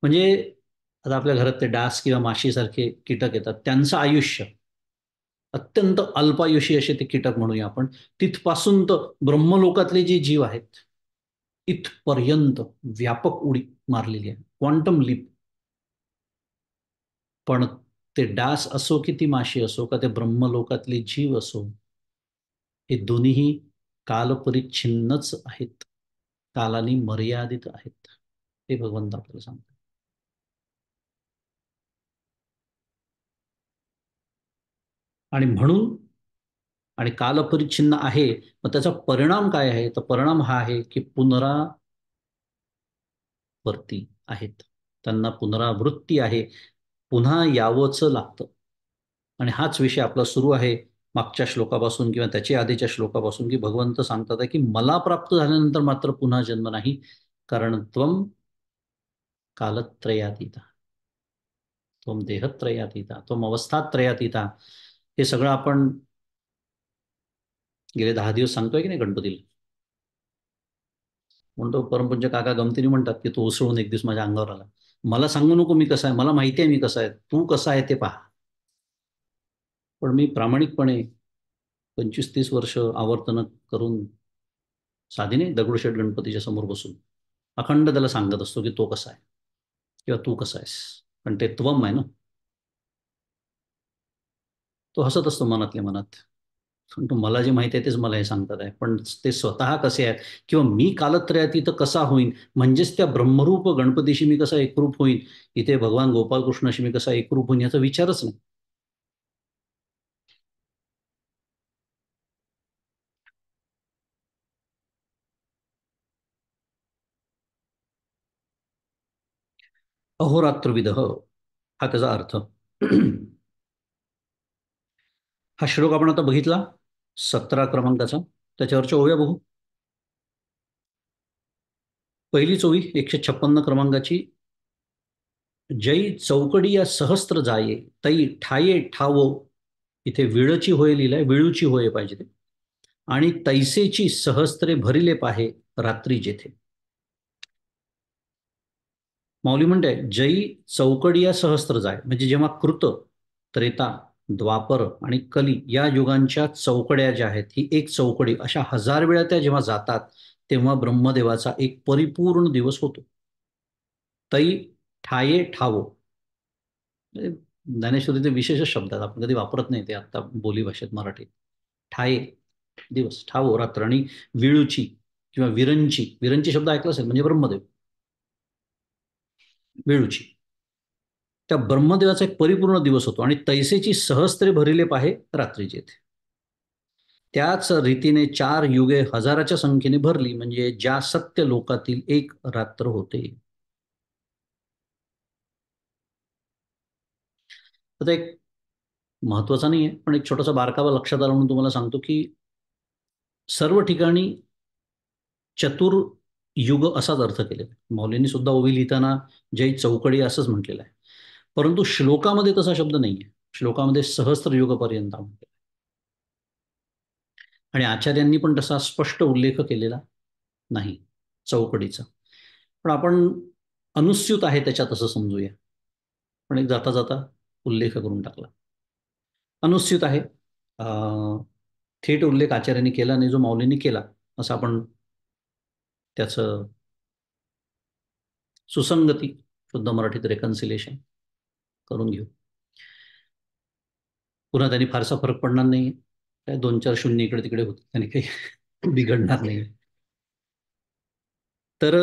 म्हणजे आता आपल्या घरात ते डास किंवा माशीसारखे कीटक येतात, त्यांचं आयुष्य अत्यंत अल्पायुषी असे ते कीटक म्हणूया आपण. तिथपासून तर ब्रह्मलोकातले जे जीव आहेत इथपर्यंत व्यापक उडी मारलेली आहे, क्वांटम लीप. पण ते डास असो की ती माशी असो का ते ब्रह्मलोकातले जीव असो, हे दोन्हीही कालपरिच्छिन्नच आहेत, कालाने मर्यादित आहेत. हे भगवंत आपल्याला सांगतात. आणि म्हणून आणि कालपरिच्छिन्न आहे, मग त्याचा परिणाम काय आहे? तर परिणाम हा आहे की पुनरावर्ती आहेत, त्यांना पुनरावृत्ती आहे, पुन्हा यावंच लागतं. आणि हाच विषय आपला सुरू आहे मागच्या श्लोकापासून किंवा त्याच्या आधीच्या श्लोकापासून, की भगवंत सांगतात आहे की मला प्राप्त झाल्यानंतर मात्र पुन्हा जन्म नाही, कारण त्वम कालत्रयातीता, त्वम देहत्रयातीता, त्वम अवस्थात्रयातीता. हे सगळं आपण गेले 10 दिवस सांगतोय की नाही गणपतीला. म्हणतो परमपूज्य काका गमतीने म्हणतात की तो उसळून एक दिवस माझ्या अंगावर आला. मला सांगू नको मी कसा आहे, मला माहिती आहे मी कसा आहे, तू कसा आहे ते पहा. पण मी प्रामाणिकपणे 25-30 वर्ष आवर्तन करून साधीने दगडूशेठ गणपतीच्या समोर बसून अखंड त्याला सांगत असतो की तो कसा आहे किंवा तू कसा आहेस. पण ते त्वम आहे ना. तो हसत असतो मनातल्या मनात. पण तो मला जे माहिती आहे तेच मला हे सांगतात आहे, पण ते स्वतः कसे आहेत किंवा मी कालत्रयातीत कसा होईन, म्हणजेच त्या ब्रह्मरूप गणपतीशी मी कसा एकरूप होईन, इथे भगवान गोपालकृष्णाशी मी कसा एकरूप होईन याचा विचारच नाही. अहोरात्रविद हा त्याचा अर्थ. हा श्लोक आपण आता बघितला 17 क्रमांकाचा. त्याच्यावरच्या ओव्या बघू. पहिली ओवी 156 क्रमांकाची. जै चौकडी सहस्त्र जाये, तै ठाये ठावो. इथे विळची होय लिहिलाय, विळूची होय पाहिजे ते. आणि तैसेची सहस्त्रे भरिले पाहे रात्री जेथे. माऊली म्हणते जै चौकडिया सहस्त्र जाय, म्हणजे जेव्हा कृत, त्रेता, द्वापर आणि कली या युगांच्या चौकड्या ज्या आहेत, ही एक चौकडी अशा 1000 वेळा त्या जेव्हा जातात, तेव्हा ब्रह्मदेवाचा एक परिपूर्ण दिवस होतो. तै ठाये ठावो, म्हणजे ज्ञानेश्वरीचे विशेष शब्द आहेत, आपण कधी वापरत नाही ते आता बोली भाषेत मराठीत. ठाये दिवस, ठावो रात्र. आणि विळूची किंवा विरंची, विरंची शब्द ऐकला असेल म्हणजे ब्रह्मदेव. वेळूची, त्या ब्रह्मदेवाचा एक परिपूर्ण दिवस होतो. आणि तैसेची सहस्त्रे भरिले पाहे रात्रीचे येथे. त्याच रीतीने 4 युगे हजाराच्या संख्येने भरली, म्हणजे ज्या सत्य लोकातील एक रात्र होते. आता एक महत्वाचा नाही आहे, पण एक छोटासा बारकावा लक्षात आला म्हणून तुम्हाला सांगतो की सर्व ठिकाणी चतुर्युग असाच अर्थ केलेला आहे. मौलींनी सुद्धा ओवी लिहिताना जय चौकडी असंच म्हटलेलं आहे. परंतु श्लोकामध्ये तसा शब्द नाही आहे. श्लोकामध्ये सहस्त्र युगपर्यंत म्हटलं. आणि आचार्यांनी पण तसा स्पष्ट उल्लेख केलेला नाही चौकडीचा. पण आपण अनुस्यूत आहे त्याच्यात असं समजूया. पण एक जाता जाता उल्लेख करून टाकला. अनुस्यूत आहे. थेट उल्लेख आचार्यांनी केला नाही, जो माऊलींनी केला असं आपण त्याचं सुसंगती, शुद्ध मराठीत रेकन्सिलेशन करून घेऊ. पुन्हा त्यांनी फारसा फरक पडणार नाही. काय 2-4 शून्य इकडे तिकडे होते, त्यांनी काही बिघडणार नाही. तर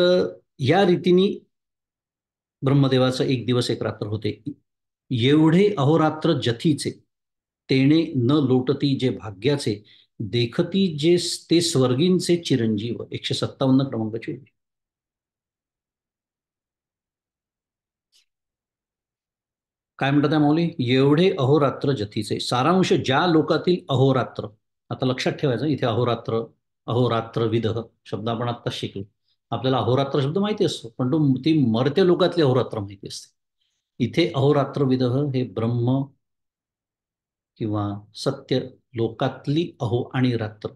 या रीतीने ब्रह्मदेवाचं एक दिवस एक रात्र होते. एवढे अहोरात्र जथीचे, तेणे न लोटती जे भाग्याचे, देखती जे ते स्वर्गींचे चिरंजीव. 157 क्रमांकाची ओळ. काय म्हणतात त्या माऊली? एवढे अहोरात्र जथीचे. सारांश ज्या लोकातील अहोरात्र. आता लक्षात ठेवायचं, इथे अहोरात्र, अहोरात्र विदह शब्द आपण आत्ताच शिकलो. आपल्याला अहोरात्र शब्द माहिती असतो, पण तो ती मर्त्य लोकातली अहोरात्र माहिती असते. इथे अहोरात्र विदह हे ब्रह्म किंवा सत्य लोकातली अहो आणि रात्र.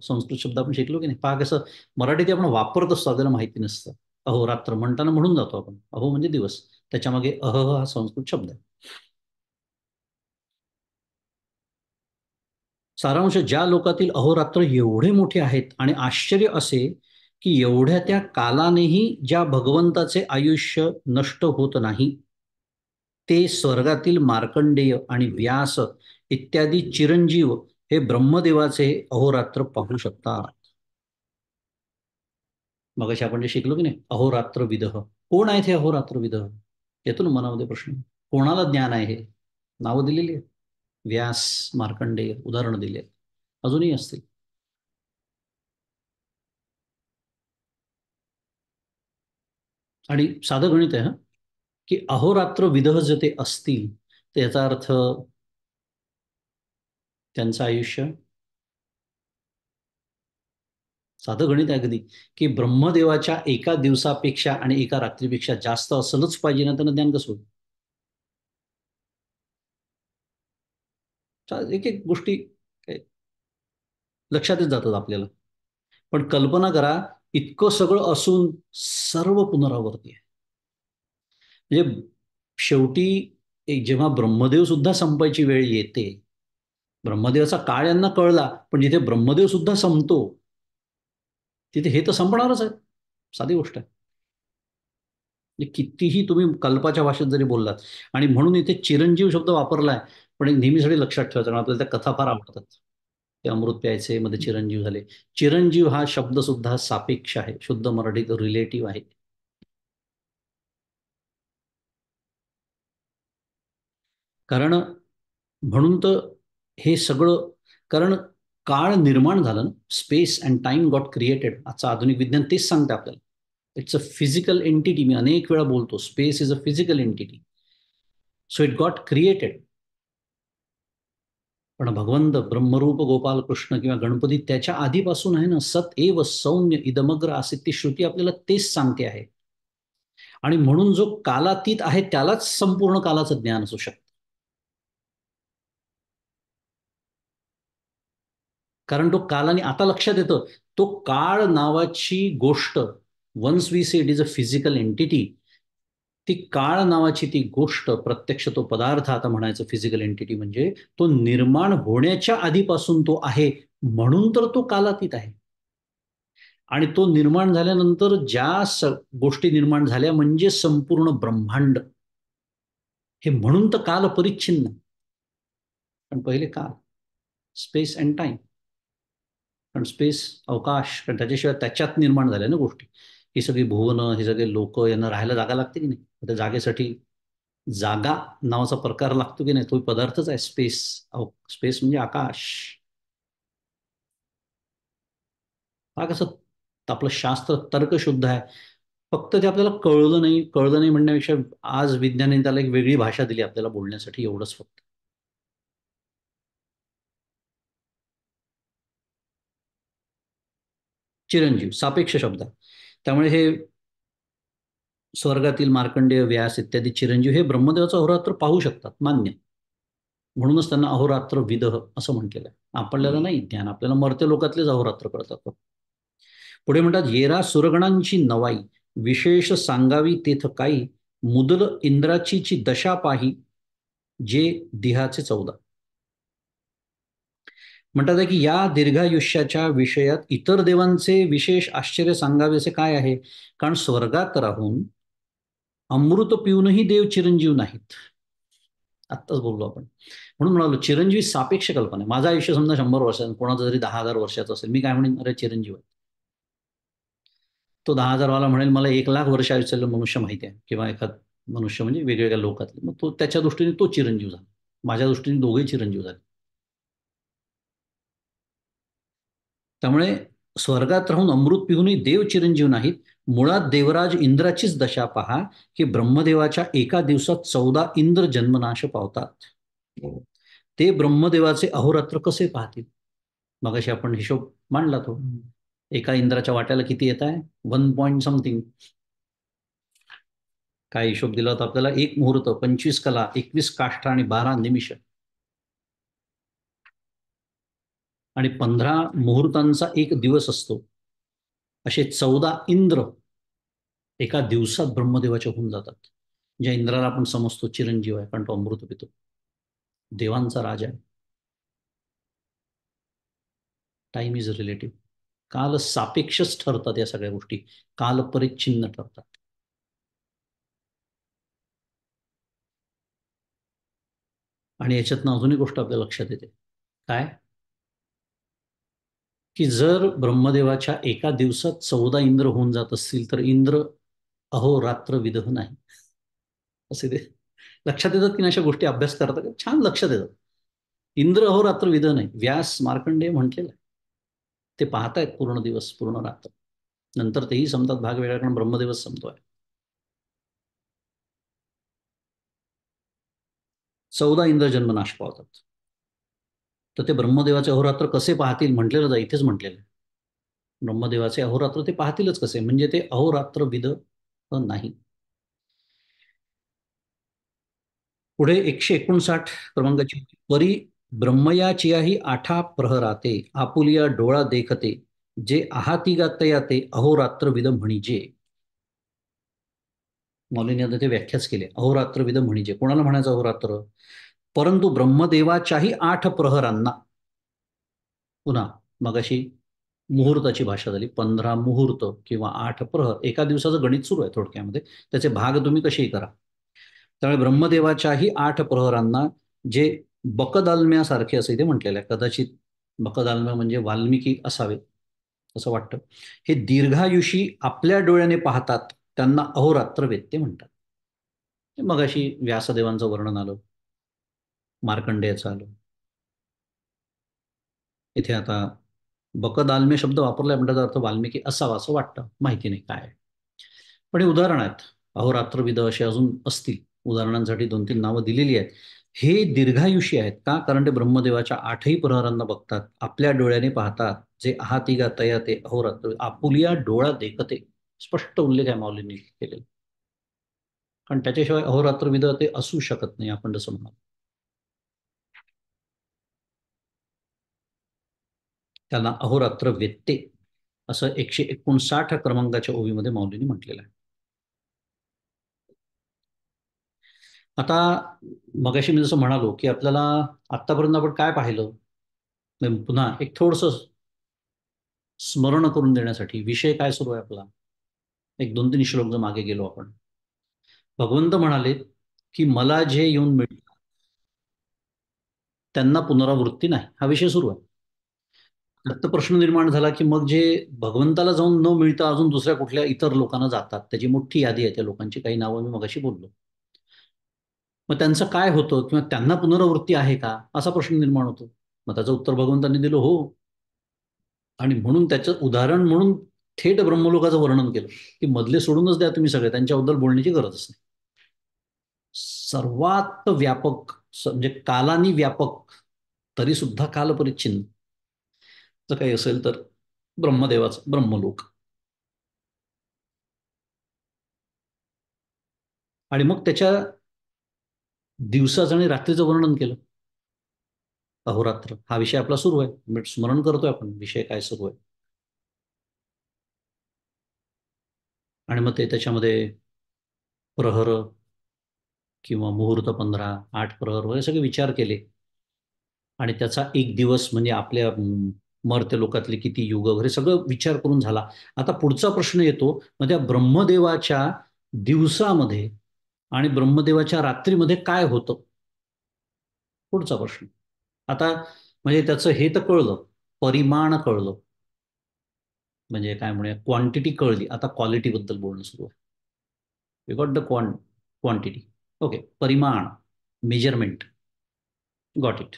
संस्कृत शब्द आपण शिकलो की नाही? पहा कसं मराठीत आपण वापरत असतो, आपल्याला माहिती नसतं. अहोरात्र म्हणताना म्हणून जातो आपण. अहो म्हणजे दिवस, त्याच्यामागे हा संस्कृत शब्द आहे. सारांश ज्या लोकातील अहोरात्र एवढे मोठे आहेत आणि आश्चर्य असे की एवढ्या त्या कालानेही ज्या भगवंताचे आयुष्य नष्ट होत नाही, ते स्वर्गातील मार्कंडेय आणि व्यास इत्यादी चिरंजीव हे ब्रह्मदेवाचे अहोरात्र पाहू शकतात. मग आपण जे शिकलो की नाही, अहोरात्र विदह. कोण आहेत हे अहोरात्र विदह? येतो ना मनामध्ये प्रश्न. कोणाला ज्ञान आहे हे? नावं दिलेली आहेत. व्यास, मार्कंडेय, उदाहरणं दिली आहेत. अजूनही असतील. आणि साधं गणित आहे, की अहोरात्र विदह जे ते असतील, त्याचा अर्थ त्यांचं आयुष्य, साधं गणित आहे अगदी, की ब्रह्मदेवाच्या एका दिवसापेक्षा आणि एका रात्रीपेक्षा जास्त असलंच पाहिजे ना, त्यांना ज्ञान कसं होईल? एक एक गोष्टी लक्षातच जातात आपल्याला. पण कल्पना करा, इतकं सगळं असून सर्व पुनरावृत्ती आहे. म्हणजे शेवटी जेव्हा ब्रह्मदेव सुद्धा संपायची वेळ येते, ब्रह्मदेवाचा काळ यांना कळला, पण जिथे ब्रह्मदेव सुद्धा संपतो, तिथे हे तर संपणारच आहे. साधी गोष्ट आहे. म्हणजे कितीही तुम्ही कल्पाच्या भाषेत जरी बोललात, आणि म्हणून इथे चिरंजीव शब्द वापरलाय, पण एक नेहमीसाठी लक्षात ठेवायचं, कारण आपल्याला त्या कथा फार आवडतात. ते अमृत प्यायचे मध्ये चिरंजीव झाले. चिरंजीव हा शब्द सुद्धा सापेक्ष आहे, शुद्ध मराठीत रिलेटिव्ह आहे. कारण म्हणून तर हे सगळं, कारण काळ निर्माण झालं ना, space and time got created. आजचं आधुनिक विज्ञान तेच सांगते आपल्याला. It's a physical entity. मी अनेक वेळा बोलतो, space is a physical entity. So it got created. पण भगवंत ब्रह्मरूप गोपाल कृष्ण किंवा गणपती त्याच्या आधीपासून आहे ना, सत एव सौम्य इदमग्र असे ती श्रुती आपल्याला तेच सांगते आहे. आणि म्हणून जो कालातीत आहे त्यालाच संपूर्ण कालाचं ज्ञान असू शकतं. कारण तो कालाने आता लक्षात येतं, तो काळ नावाची गोष्ट, once we say it is a physical entity, ती काळ नावाची ती गोष्ट, प्रत्यक्ष तो पदार्थ आता म्हणायचं फिजिकल एंटिटी म्हणजे, तो निर्माण होण्याच्या आधीपासून तो आहे, म्हणून तर तो कालातीत आहे. आणि तो निर्माण झाल्यानंतर ज्या गोष्टी निर्माण झाल्या म्हणजे संपूर्ण ब्रह्मांड, हे म्हणून तर काल परिच्छिन्न. पण पहिले काल, स्पेस अँड टाइम. कारण स्पेस, अवकाश, कारण त्याच्याशिवाय त्याच्यात निर्माण झाल्या ना गोष्टी. ही सगळी भुवनं, हे सगळे लोक, यांना राहायला जागा लागते की नाही? त्या जागेसाठी जागा नावाचा प्रकार लागतो की नाही? तो पदार्थच आहे स्पेस. स्पेस म्हणजे आकाश. हा कसं आपलं शास्त्र तर्कशुद्ध आहे. फक्त ते आपल्याला कळलं नाही म्हणण्यापेक्षा आज विज्ञानाने त्याला एक वेगळी भाषा दिली आपल्याला बोलण्यासाठी, एवढंच फक्त. चिरंजीव सापेक्ष शब्द आहे. त्यामुळे हे स्वर्गातील मार्कंडेय, व्यास इत्यादी चिरंजीव हे ब्रह्मदेवाचा अहोरात्र पाहू शकतात, मान्य. म्हणूनच त्यांना अहोरात्र विदह असं म्हटलेलं आहे. आपल्याला नाही ज्ञान, आपल्याला मर्त्य लोकातलेच अहोरात्र कळतात. पुढे म्हणतात, येरा सुरगणांची नवाई विशेष सांगावी तेथ काही, मुदल इंद्राची दशा पाही जे दिहाचे 14. म्हणतात आहे की या दीर्घायुष्याच्या विषयात इतर देवांचे विशेष आश्चर्य सांगावेसे काय आहे. कारण स्वर्गात राहून अमृत पिऊनही देव चिरंजीव नाहीत. आत्ताच बोललो आपण. म्हणून म्हणालो चिरंजीवी सापेक्ष कल्पना आहे. माझं आयुष्य समजा 100 वर्षाचं, कोणाचं जरी 10,000 वर्षाचं असेल, मी काय म्हणेन, अरे चिरंजीव आहे. तो 10,000 वाला म्हणेल मला 1,00,000 वर्ष आयुष्याचं मनुष्य माहिती आहे, किंवा एखाद मनुष्य म्हणजे वेगवेगळ्या लोकातले, मग तो त्याच्या दृष्टीने तो चिरंजीव झाला. माझ्या दृष्टीने दोघेही चिरंजीव झाले. त्यामुळे स्वर्गात राहून अमृत पिऊनही देव चिरंजीव नाहीत. मुळात देवराज इंद्राचीच दशा पहा, की ब्रह्मदेवाच्या एका दिवसात 14 इंद्र जन्मनाश पावतात. ते ब्रह्मदेवाचे अहोरात्र कसे पाहतील. मगाशी आपण हिशोब मांडला तो. एका इंद्राच्या वाट्याला किती येत आहे, 1 पॉईंट समथिंग. काय हिशोब दिला होता आपल्याला, एक मुहूर्त, 25 कला, 21 काष्ठ आणि 12 निमिष. आणि 15 मुहूर्तांचा एक दिवस असतो. असे 14 इंद्र एका दिवसात ब्रह्मदेवाच्या होऊन जातात. ज्या इंद्राला आपण समजतो चिरंजीव आहे, कारण तो अमृत पितो, देवांचा राजा आहे. Time is relative. काल सापेक्षच ठरतात या सगळ्या गोष्टी, काल परिच्छिन्न ठरतात. आणि याच्यातनं अजून एक गोष्ट आपल्या लक्षात येते. काय, की जर ब्रह्मदेवाच्या एका दिवसात 14 इंद्र होऊन जात असतील, तर इंद्र अहोरात्र विदह नाही असे ते लक्षात येतात की नाही. अशा गोष्टी अभ्यास करतात का, छान लक्षात येतात. इंद्र अहोरात्र विदह नाही, व्यास मार्कंडेय म्हटलेलं आहे. ते पाहतायत पूर्ण दिवस पूर्ण रात्र, नंतर तेही संपतात भाग वेगळा, कारण ब्रह्मदेवच संपतोय. 14 इंद्र जन्मनाश पावतात. तर ते ब्रह्मदेवाचे अहोरात्र कसे पाहतील म्हटलेलं जा, इथेच म्हटलेलं आहे. ब्रह्मदेवाचे अहोरात्र ते पाहतीलच कसे, म्हणजे ते अहोरात्र विद नाही. पुढे 159 क्रमांकाची, परी ब्रह्मयाचियाही आठा प्रहराते आपुलिया डोळा देखते जे आहाती गातया ते अहोरात्र विद म्हणजे. मौलीने आता ते व्याख्याच केले, अहोरात्र विद म्हणजे कोणाला म्हणायचं अहोरात्र. परंतु ब्रह्मदेवाच्याही 8 प्रहरांना, पुन्हा मगाशी मुहूर्ताची भाषा झाली, 15 मुहूर्त किंवा 8 प्रहर, एका दिवसाचं गणित सुरू आहे थोडक्यामध्ये, त्याचे भाग तुम्ही कसेही करा. त्यामुळे ब्रह्मदेवाच्याही 8 प्रहरांना, जे बकदालम्यासारखे असे ते म्हटलेलं आहे, कदाचित बकदालम्या म्हणजे वाल्मिकी असावे असं वाटतं. हे दीर्घायुषी आपल्या डोळ्याने पाहतात, त्यांना अहोरात्र वेत्ते म्हणतात. मगाशी व्यासदेवांचं वर्णन आलं, मार्कंडेयाचं आलं. इथे आता बकदालम्य शब्द वापरलाय, म्हणतात अर्थ वाल्मिकी असावा असं वाटतं, माहिती नाही काय. पण हे उदाहरण आहेत. अहोरात्रविद असे अजून असतील, उदाहरणांसाठी 2-3 नावं दिलेली आहेत. हे दीर्घायुषी आहेत का, कारण ते ब्रह्मदेवाच्या 8ही प्रहरांना बघतात, आपल्या डोळ्याने पाहतात, जे आहाती गातया ते अहोरात्र आपुलिया डोळा देखते. स्पष्ट उल्लेख आहे माऊलींनी केलेला. कारण त्याच्याशिवाय अहोरात्रविद ते असू शकत नाही, आपण जसं म्हणाल. त्यांना अहोरात्र वेत्ते असं 159 क्रमांकाच्या ओवीमध्ये माऊलींनी म्हटलेलं आहे. आता मगाशी मी जसं म्हणालो, की आपल्याला आत्तापर्यंत आपण काय पाहिलं, पुन्हा एक थोडस स्मरण करून देण्यासाठी, विषय काय सुरू आहे आपला. एक 2-3 श्लोक जर मागे गेलो आपण, भगवंत म्हणाले की मला जे येऊन मिळतं त्यांना पुनरावृत्ती नाही, हा विषय सुरू आहे. तर प्रश्न निर्माण झाला की मग जे भगवंताला जाऊन न मिळता अजून दुसऱ्या कुठल्या इतर लोकांना जातात, त्याची मोठी यादी आहे त्या लोकांची, काही नावं मी मगाशी बोललो. मग त्यांचं काय होतं, किंवा त्यांना पुनरावृत्ती आहे का, असा प्रश्न निर्माण होतो. मग त्याचं उत्तर भगवंतांनी दिलं, हो. आणि म्हणून त्याचं उदाहरण म्हणून थेट ब्रह्मलोकाचं वर्णन केलं, की मधले सोडूनच द्या तुम्ही सगळे, त्यांच्याबद्दल बोलण्याची गरजच नाही. सर्वात व्यापक, म्हणजे कालानी व्यापक, तरी सुद्धा कालपरिच्छिन्न जर काही असेल तर ब्रह्मदेवाचं ब्रह्मलोक. आणि मग त्याच्या दिवसाचं आणि रात्रीचं वर्णन केलं. अहोरात्र हा विषय आपला सुरू आहे, स्मरण करतोय आपण विषय काय सुरू आहे. आणि मग ते त्याच्यामध्ये प्रहर किंवा मुहूर्त 15, 8 प्रहर वगैरे सगळे विचार केले. आणि त्याचा एक दिवस म्हणजे आपल्या मर्त्य लोकातले किती युग वगैरे सगळं विचार करून झाला. आता पुढचा प्रश्न येतो, मग त्या ब्रह्मदेवाच्या दिवसामध्ये आणि ब्रह्मदेवाच्या रात्रीमध्ये काय होतं? पुढचा प्रश्न. आता म्हणजे त्याचं हे तर कळलं, परिमाण कळलं, म्हणजे काय म्हणूया क्वांटिटी कळली. आता क्वालिटी बद्दल बोलणं सुरू आहे. We got the quantity. Okay, परिमाण, मेजरमेंट, गॉट इट.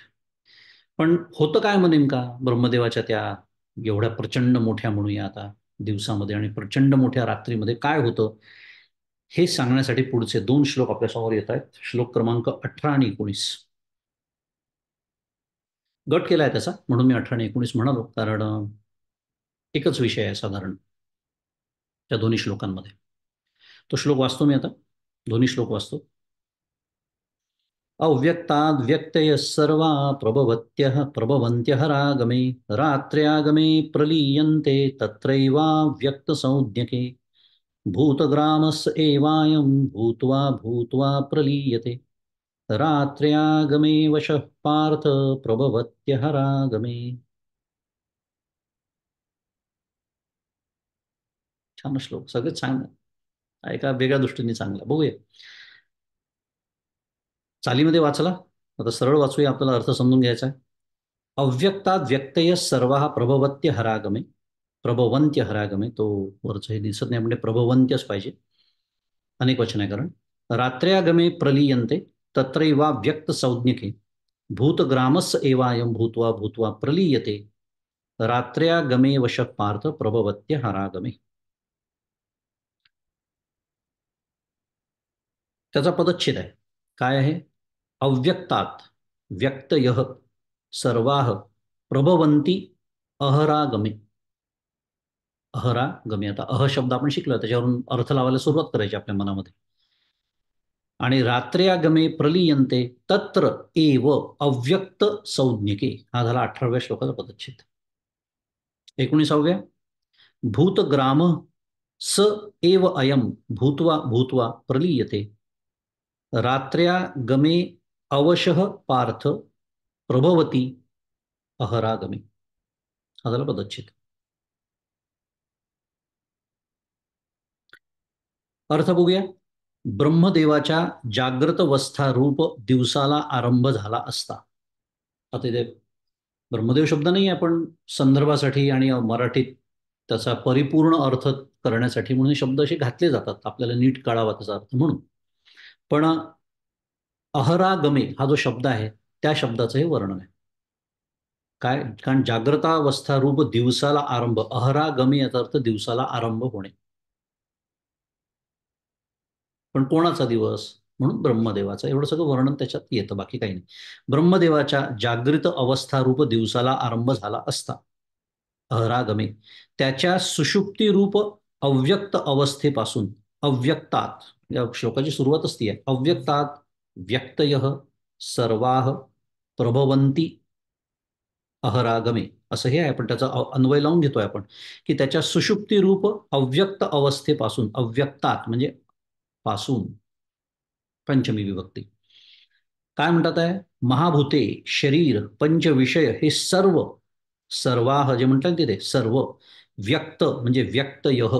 पण होतं काय मग नेमका ब्रह्मदेवाच्या त्या एवढ्या प्रचंड मोठ्या म्हणूया आता दिवसामध्ये आणि प्रचंड मोठ्या रात्रीमध्ये काय होतं, हे सांगण्यासाठी पुढचे दोन श्लोक आपल्यासमोर येत आहेत. श्लोक क्रमांक 18 आणि 19. गट केलाय त्याचा, म्हणून मी 18 आणि 19 म्हणालो, कारण एकच विषय आहे साधारण त्या दोन्ही श्लोकांमध्ये. तो श्लोक वाचतो मी आता, दोन्ही श्लोक वाचतो. अव्यक्ताद् व्यक्तयः सर्वा प्रभवन्त्यः रागमे रात्र्यागमे प्रलीयन्ते तत्रैवाव्यक्तसंज्ञके भूतग्रामस्य एवायं भूत्वा भूत्वा प्रलीयते रात्र्यागमे वशः पार्थ प्रभवत्यः रागमे. छान श्लोक, सगळं चांगलं, एका वेगळ्या दृष्टीने चांगला. बघूया चालीमध्ये वाचला, आता सरळ वाचूया, आपल्याला अर्थ समजून घ्यायचा आहे. अव्यक्तात् व्यक्तय सर्व प्रभवत्य हरागमे. प्रभवंत्य हरागमे, तो वरचं हे दिसत नाही म्हणजे प्रभवंत्यच पाहिजे, अनेक वचन आहे कारण. रात्र्यागमे प्रलीयन्ते तत्रैवा व्यक्त संज्ञके भूतग्रामस्य एवायं भूत्वा भूत्वा प्रलीयते रात्र्यागमे वश पार्थ प्रभवत्य हरागमे. त्याचा पदच्छेद आहे. काय आहे? अव्यक्तात व्यक्तयः सर्वाः प्रभवन्ति अहरागमे. अहरागमे, आता अह शब्द आपण शिकलो, त्याच्यावरून अर्थ लावायला सुरुवात करायची आपल्या मनामध्ये. आणि रात्र्यागमे प्रलीयन्ते तत्र एव अव्यक्त संज्ञके, हा झाला 18व्या श्लोकाचा पदच्छेद. 19व्या, भूतग्राम स एव अयम भूत्वा भूत्वा प्रलीयते रात्र्यागमे अवशः पार्थ प्रभवती अहरागमे, हा झाला पदच्छेद. अर्थ बघूया. ब्रह्मदेवाच्या जाग्रत अवस्था रूप दिवसाला आरंभ झाला असता. आता इथे ब्रह्मदेव शब्द नाही आहे, पण संदर्भासाठी आणि मराठीत त्याचा परिपूर्ण अर्थ करण्यासाठी म्हणून हे शब्द असे घातले जातात, आपल्याला नीट कळावा त्याचा अर्थ म्हणून. पण अहरागमे हा जो शब्द आहे, त्या शब्दाचं हे वर्णन आहे. काय? कारण जाग्रतावस्था रूप दिवसाला आरंभ, अहरागमे याचा अर्थ दिवसाला आरंभ होणे. पण कोणाचा दिवस? म्हणून ब्रह्मदेवाचा, एवढं सगळं वर्णन त्याच्यात येतं, बाकी काही नाही. ब्रह्मदेवाच्या जागृत अवस्था रूप दिवसाला आरंभ झाला असता, अहरागमे, त्याच्या सुषुप्ती रूप अव्यक्त अवस्थेपासून, अव्यक्तात, या श्लोकाची सुरुवातच ती आहे, अव्यक्तात व्यक्तयः सर्वाः प्रभवन्ति अहरागमे, असं हे आहे. पण त्याचा अन्वय लावून घेतोय आपण, की त्याच्या सुषुप्ती रूप अव्यक्त अवस्थेपासून, अव्यक्तात म्हणजे पासून, पंचमी विभक्ती. काय म्हणतात आहे? महाभूते, शरीर, पंच विषय हे सर्व, सर्वाह जे म्हणतात तिथे सर्व, व्यक्त म्हणजे व्यक्तयः,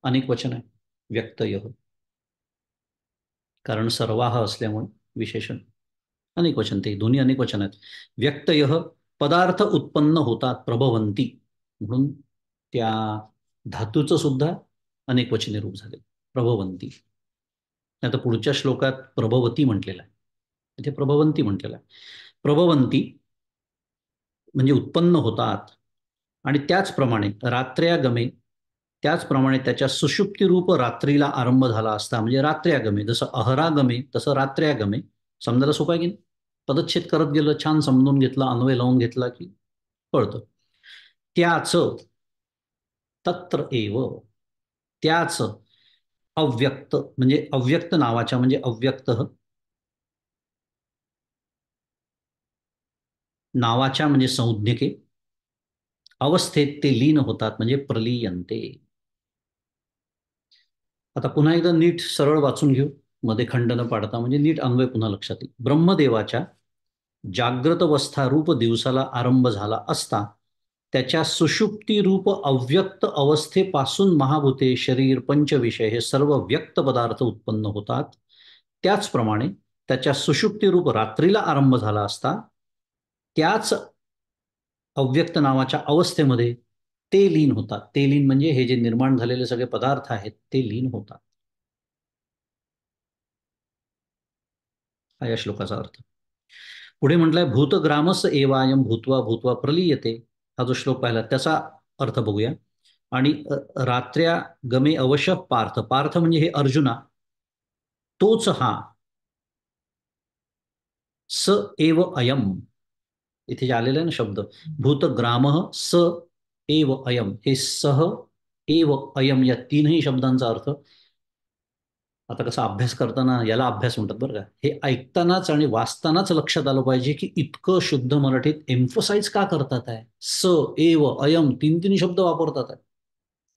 अनेक वचन आहे व्यक्तयः, कारण सर्वाह असल्यामुळे विशेषण, अनेक वचन, ते दोन्ही अनेक वचन आहेत. व्यक्तयः पदार्थ उत्पन्न होतात प्रभवंती, म्हणून त्या धातूचं सुद्धा अनेक वचने रूप झाले प्रभवंती. आता पुढच्या श्लोकात प्रभवती म्हटलेला आहे, इथे प्रभवंती म्हटलेला आहे. प्रभवंती म्हणजे उत्पन्न होतात. आणि त्याचप्रमाणे रात्र्यागमे, त्याचप्रमाणे त्याच्या सुषुप्ती रूप रात्रीला आरंभ झाला असता, म्हणजे रात्र्यागमे, जसं अहरागमे तसं रात्र्यागमे. समजायला सोपं आहे की नाही? पदच्छेद करत गेलं, छान समजून घेतला, अन्वय लावून घेतला की कळतं. त्याच, तत्र एव, त्याच, अव्यक्त म्हणजे अव्यक्त नावाच्या, म्हणजे अव्यक्त नावाच्या म्हणजे संज्ञके अवस्थेत ते लीन होतात, म्हणजे प्रलीयन्ते. आता पुन्हा एकदा नीट सरळ वाचून घेऊ, मध्ये खंड न पाडता, म्हणजे नीट अन्वय पुन्हा लक्षात येईल. ब्रह्मदेवाच्या जाग्रत अवस्था रूप दिवसाला आरंभ झाला असता त्याच्या सुषुप्ती रूप अव्यक्त अवस्थेपासून महाभूते शरीर पंचविषय हे सर्व व्यक्त पदार्थ उत्पन्न होतात. त्याचप्रमाणे त्याच्या सुषुप्ती रूप रात्रीला आरंभ झाला असता त्याच अव्यक्त नावाच्या अवस्थेमध्ये ते लीन होतात. ते लीन म्हणजे हे जे निर्माण झालेले सगळे पदार्थ आहेत ते लीन होतात. हा या श्लोकाचा अर्थ. पुढे म्हटलंय भूतग्रामस एवायम भूत्वा भूत्वा प्रलीयते. हा जो श्लोक पाहिला त्याचा अर्थ बघूया. आणि रात्र्या गमे अवश पार्थ. पार्थ म्हणजे हे अर्जुना, तोच हा स एव अयम. इथे जे आलेलं आहे ना शब्द भूतग्राम स एव अयम, हे सह एव अयम या तीनही शब्दांचा अर्थ आता कसा अभ्यास करताना याला अभ्यास म्हणतात बरं का. हे ऐकतानाच आणि वाचतानाच लक्षात आलं पाहिजे की इतकं शुद्ध मराठीत एम्फोसाइज का करतात आहे. स एव अयम तीन तीन शब्द वापरतात आहे.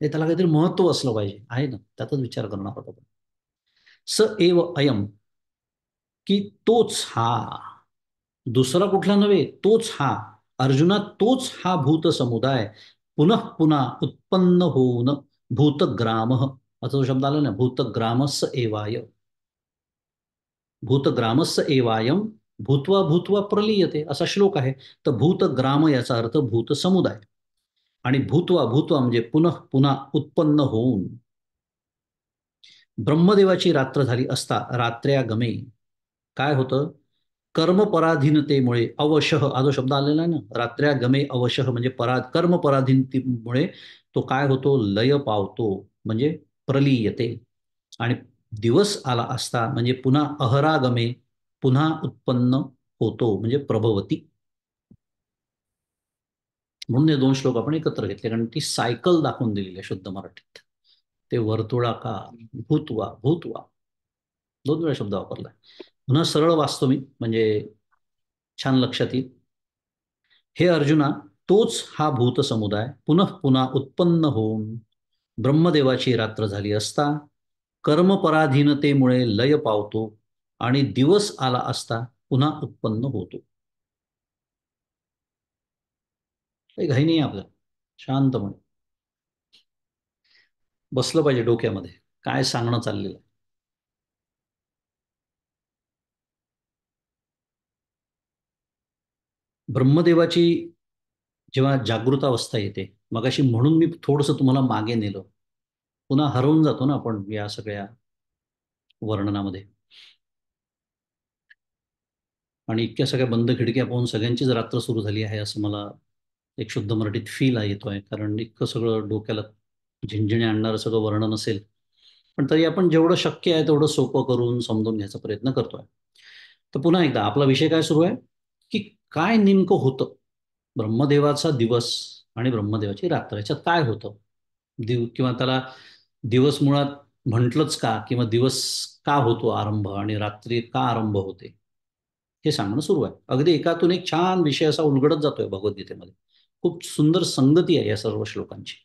हे त्याला काहीतरी महत्व असलं पाहिजे, आहे ना, त्यातच विचार करणार होता. स एव अयम की तोच हा, दुसरा कुठला नव्हे, तोच हा अर्जुना, तोच हा भूत समुदाय पुनः पुन्हा उत्पन्न होऊन भूतग्राम, असा जो शब्द आला ना भूतग्रामस एवाय, भूतग्रामस एवायम भूत्वा भूत्वा प्रलीयते असा श्लोक आहे. तर भूतग्राम याचा अर्थ भूत समुदाय आणि भूत्वा भूत्वा म्हणजे पुनः पुन्हा उत्पन्न होऊन. ब्रह्मदेवाची रात्र झाली असता रात्र्या गमे काय होतं, कर्मपराधीनतेमुळे अवशः हा जो शब्द आलेला आहे ना रात्र्या गमे अवशः म्हणजे कर्मपराधीनतेमुळे तो काय होतो, लय पावतो म्हणजे प्रलीयते. आणि दिवस आला असता म्हणजे पुन्हा अहरागमे पुन्हा उत्पन्न होतो म्हणजे प्रभवती. म्हणून हे दोन श्लोक आपण एकत्र घेतले कारण ती सायकल दाखवून दिलेली आहे शुद्ध मराठीत. ते वर्तुळाकार भूतवा भूतवा दोन वेळा शब्द वापरलाय. पुन्हा सरळ वाचतो मी म्हणजे छान लक्षात येईल. हे अर्जुना, तोच हा भूत समुदाय पुनः पुन्हा उत्पन्न होऊन ब्रह्मदेवाची रात्र झाली असता कर्मपराधीनतेमुळे लय पावतो आणि दिवस आला असता पुन्हा उत्पन्न होतो. काही घाई नाही आपलं, शांतपणे बसलं पाहिजे डोक्यामध्ये काय सांगणं चाललेलं आहे. ब्रह्मदेवाची जेव्हा जागृत अवस्था येते, मगाशी म्हणून मी थोडंसं तुम्हाला मागे नेलं, पुन्हा हरवून जातो ना आपण या सगळ्या वर्णनामध्ये. आणि इतक्या सगळ्या बंद खिडक्या पाहून सगळ्यांचीच रात्र सुरू झाली आहे असं मला एक शुद्ध मराठीत फील येतोय, कारण इतकं सगळं डोक्याला झिंझिण्या आणणारं सगळं वर्णन असेल. पण तरी आपण जेवढं शक्य आहे तेवढं सोपं करून समजून घ्यायचा प्रयत्न करतोय. तर पुन्हा एकदा आपला विषय काय सुरू आहे की काय नेमकं होतं ब्रह्मदेवाचा दिवस आणि ब्रह्मदेवाची रात्र याच्यात काय होतं. किंवा त्याला दिवस मुळात म्हटलंच का, किंवा दिवस का होतो आरंभ आणि रात्री का आरंभ होते, हे सांगणं सुरू आहे. अगदी एकातून एक छान विषय असा उलगडत जातोय भगवद्गीतेमध्ये. खूप सुंदर संगती आहे या सर्व श्लोकांची.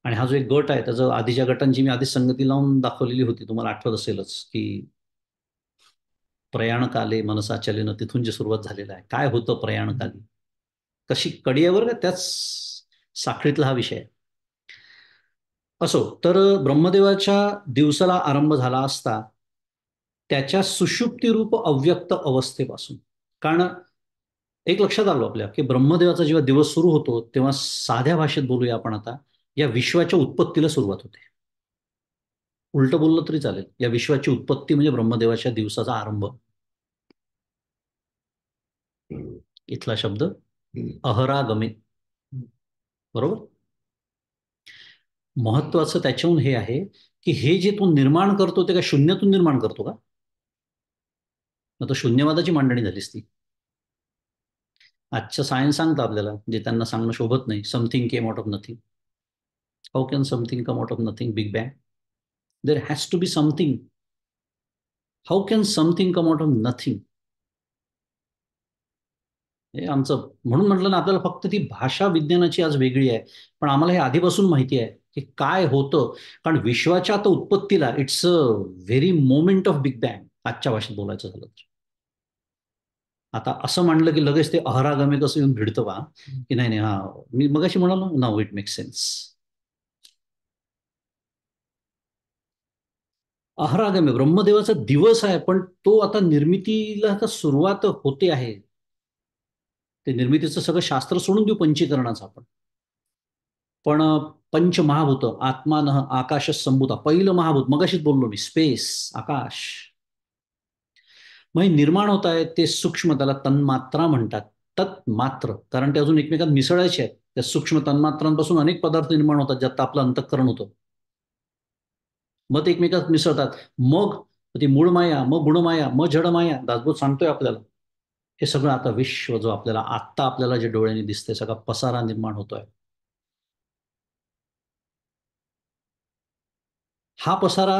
आणि हा जो एक गट आहे त्याचं आधीच्या गटांची मी आधीच संगती लावून दाखवलेली होती, तुम्हाला आठवत असेलच की प्रयाणकाले मनसा चलेन तिथून जे सुरुवात झालेलं आहे. काय होतं प्रयाणकाली, कशी कडी आहे बरं का त्याच साखळीतला हा विषय आहे. असो, तर ब्रह्मदेवाच्या दिवसाला आरंभ झाला असता त्याच्या सुषुप्ती रूप अव्यक्त अवस्थेपासून. कारण एक लक्षात आलो आपल्या की ब्रह्मदेवाचा जेव्हा दिवस सुरू होतो तेव्हा साध्या भाषेत बोलूया आपण आता, या विश्वाच्या उत्पत्तीला सुरुवात होते. उलट बोललं तरी चालेल, या विश्वाची उत्पत्ती म्हणजे ब्रह्मदेवाच्या दिवसाचा आरंभ. इथला शब्द अहरागमे, बरोबर. महत्वाचं त्याच्याहून हे आहे की हे जे तू निर्माण करतो ते काय शून्यातून निर्माण करतो का. मग तो शून्यवादाची मांडणी झालीस ती. आजचं सायन्स सांगतं आपल्याला जे त्यांना सांगणं शोभत नाही, something came out of nothing. How can something come out of nothing, big bang. There has to be something. How can something come out of nothing. हे आमचं म्हणून म्हटलं ना आपल्याला फक्त ती भाषा विज्ञानाची आज वेगळी आहे. पण आम्हाला हे आधीपासून माहिती आहे की काय होतं. कारण विश्वाच्या आता उत्पत्तीला it's a very moment of big bang आजच्या भाषेत बोलायचं झालं तर. आता असं म्हणलं की लगेच ते अहरागमे कसं येऊन भिडतं बा, की नाही नाही हा, मी मगाशी म्हणालो नाव इट मेक सेन्स. अहरागमे ब्रह्मदेवाचा दिवस आहे, पण तो आता निर्मितीला आता सुरुवात होते आहे. ते निर्मितीचं सगळं शास्त्र सोडून देऊ पंचीकरणाचं आपण. पण पंचमहाभूत आत्मान आकाश संभूता, पहिलं महाभूत मगाशीच बोललो मी, स्पेस, आकाश. मग हे निर्माण होत आहे ते सूक्ष्म, त्याला तन्मात्रा म्हणतात. तन्मात्र, कारण ते अजून एकमेकात मिसळायचे आहेत. त्या सूक्ष्म तन्मात्रांपासून अनेक पदार्थ निर्माण होतात, ज्यात आपलं अंतःकरण होतं. मग ते एकमेकात मिसळतात. मग ती मूळ माया, मग गुणमाया, मग जडमाया, दासबोध सांगतोय आपल्याला. हे सगळं आता विश्व जो आपल्याला आत्ता आपल्याला जे डोळ्यांनी दिसतंय, सगळा पसारा निर्माण होतोय. हा पसारा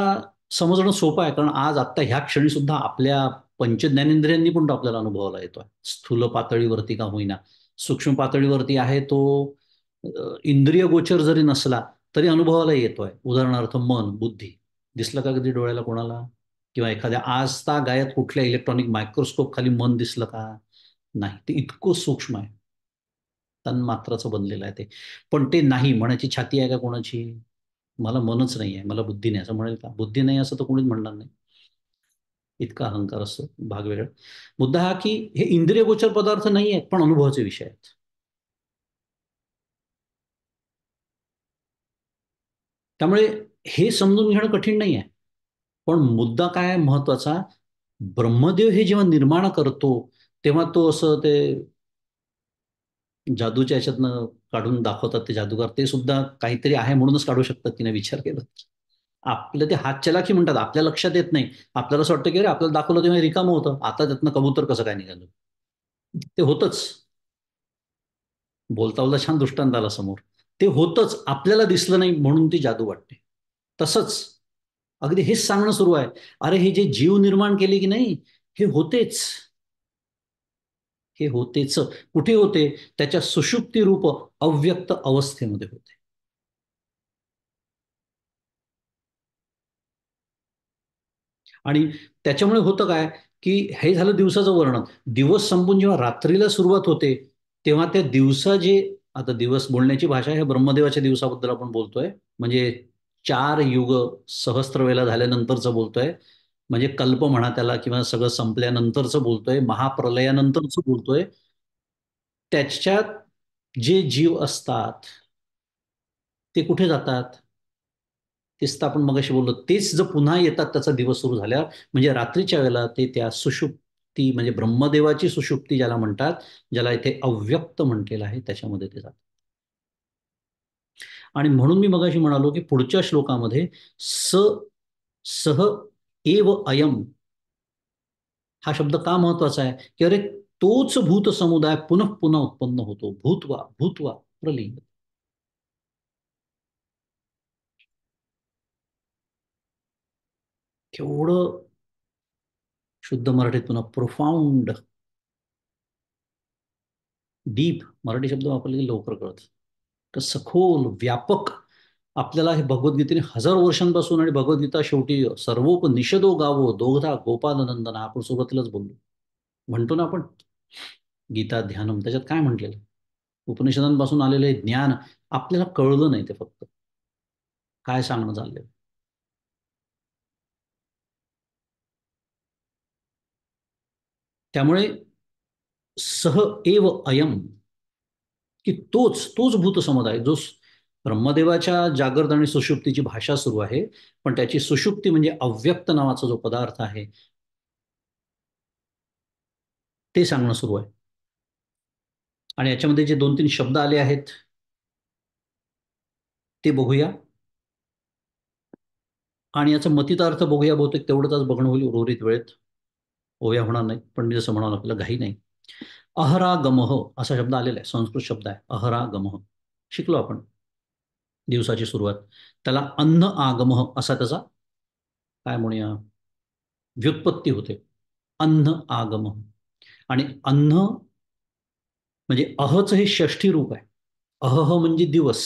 समजणं सोपं आहे, कारण आज आत्ता ह्या क्षणी सुद्धा आपल्या पंचज्ञानेंद्रियांनी पण तो आपल्याला अनुभवाला येतोय. स्थूल पातळीवरती का होईना, सूक्ष्म पातळीवरती आहे तो. इंद्रिय गोचर जरी नसला तरी अनुभवाला येतोय. उदाहरणार्थ मन, बुद्धी. दिसलं का कधी डोळ्याला कोणाला? किंवा एखाद्या आजता गायत कुठल्या इलेक्ट्रॉनिक मायक्रोस्कोप खाली मन दिसलं का? नाही, ते इतकं सूक्ष्म आहे. तन्मात्राचं बनलेलं आहे ते. पण ते नाही म्हणायची छाती आहे का कोणाची? मला मनच नाही आहे, मला बुद्धी नाही, असं म्हणेल का? बुद्धी नाही असं तर कोणीच म्हणणार नाही. इतका अहंकार असतो, भाग वेगळा. मुद्दा हा की हे इंद्रियगोचर पदार्थ नाही आहेत, पण अनुभवाचे विषय आहेत. त्यामुळे हे समजून घेणं कठीण नाही आहे. पण मुद्दा काय आहे महत्वाचा? ब्रह्मदेव हे जेव्हा निर्माण करतो, तेव्हा तो असं ते जादूच्या याच्यातनं काढून दाखवतात ते जादूगार, ते सुद्धा काहीतरी आहे म्हणूनच काढू शकतात, तिने विचार केला. आपलं ते हातचलाखी म्हणतात, आपल्या लक्षात येत नाही. आपल्याला असं वाटतं की अरे आपल्याला दाखवलं तेव्हा रिकामं होतं, आता त्यातनं कबूतर कसं काय निघालं. ते होतच. बोलता बोलता छान दृष्टांत आला समोर. ते होतच, आपल्याला दिसलं नाही म्हणून ती जादू वाटते. तसंच अगदी हेच सांगणं सुरू आहे. अरे हे जे जीव निर्माण केले की नाही, हे होतेच. हे होतेच. कुठे होते? त्याच्या सुषुप्ती रूप अव्यक्त अवस्थेमध्ये होते. आणि त्याच्यामुळे होतं काय, की हे झालं दिवसाचं वर्णन. दिवस संपून जेव्हा रात्रीला सुरुवात होते, तेव्हा त्या दिवसा जे, आता दिवस बोलण्याची भाषा ह्या ब्रह्मदेवाच्या दिवसाबद्दल आपण बोलतोय. म्हणजे 4 युग सहस्त्र वेळा झाल्यानंतरचं बोलतोय. म्हणजे कल्प म्हणा त्याला, किंवा सगळं संपल्यानंतरचं बोलतोय, महाप्रलयानंतरचं बोलतोय. त्याच्यात जे जीव असतात ते कुठे जातात? तेच तर आपण मगाशी बोललो, तेच जर पुन्हा येतात त्याचा दिवस सुरू झाल्यावर, म्हणजे रात्रीच्या वेळेला ते त्या सुषुप्ती, म्हणजे ब्रह्मदेवाची सुषुप्ती ज्याला म्हणतात, ज्याला इथे अव्यक्त म्हटलेलं आहे, त्याच्यामध्ये ते जातात. आणि म्हणून मी मगाशी म्हणालो की पुढच्या श्लोकामध्ये स सह एव अयम हा शब्द का महत्वाचा आहे, की अरे तोच भूत समुदाय पुन्हा पुन्हा उत्पन्न होतो, भूतवा भूतवा प्रलिंग. केवढं शुद्ध मराठीत पुन्हा प्रोफाऊंड, डीप मराठी शब्द वापरले की लवकर कळत. तर सखोल, व्यापक, आपल्याला हे भगवद्गीतेने हजारो वर्षांपासून, आणि भगवद्गीता शेवटी सर्वोपनिषदो गावो दोघधा गोपालनंदन, आपण सुरुवातीलाच बोललो. म्हणतो ना आपण, गीता ध्यानम, त्याच्यात काय म्हटलेलं? उपनिषदांपासून आलेले ज्ञान आपल्याला कळलं नाही, ते फक्त काय सांगणं चाललंय. त्यामुळे सह एव अयम, की तोच तोच भूत समुदाय जो ब्रह्मदेवाच्या जागृत आणि सुषुप्तीची भाषा सुरू आहे, पण त्याची सुषुप्ती म्हणजे अव्यक्त नावाचा जो पदार्थ आहे, ते सांगणं सुरू आहे. आणि याच्यामध्ये जे 2-3 शब्द आले आहेत ते बघूया, आणि याचा मतितार्थ बघूया. बहुतेक तेवढंच आज बघणं होईल उर्वरित वेळेत. ओव्या होणार नाही, पण मी जसं म्हणालो आपल्याला घाई नाही. अहरागमः असा शब्द आलेला आहे, संस्कृत शब्द आहे अहरागमः. शिकलो आपण, दिवसाची सुरुवात. त्याला अन्न आगमः असा त्याचा काय म्हणूया व्युत्पत्ती होते. अन्न आगमः. आणि अन्न म्हणजे अहचं हे षष्ठी रूप आहे. अहह म्हणजे दिवस.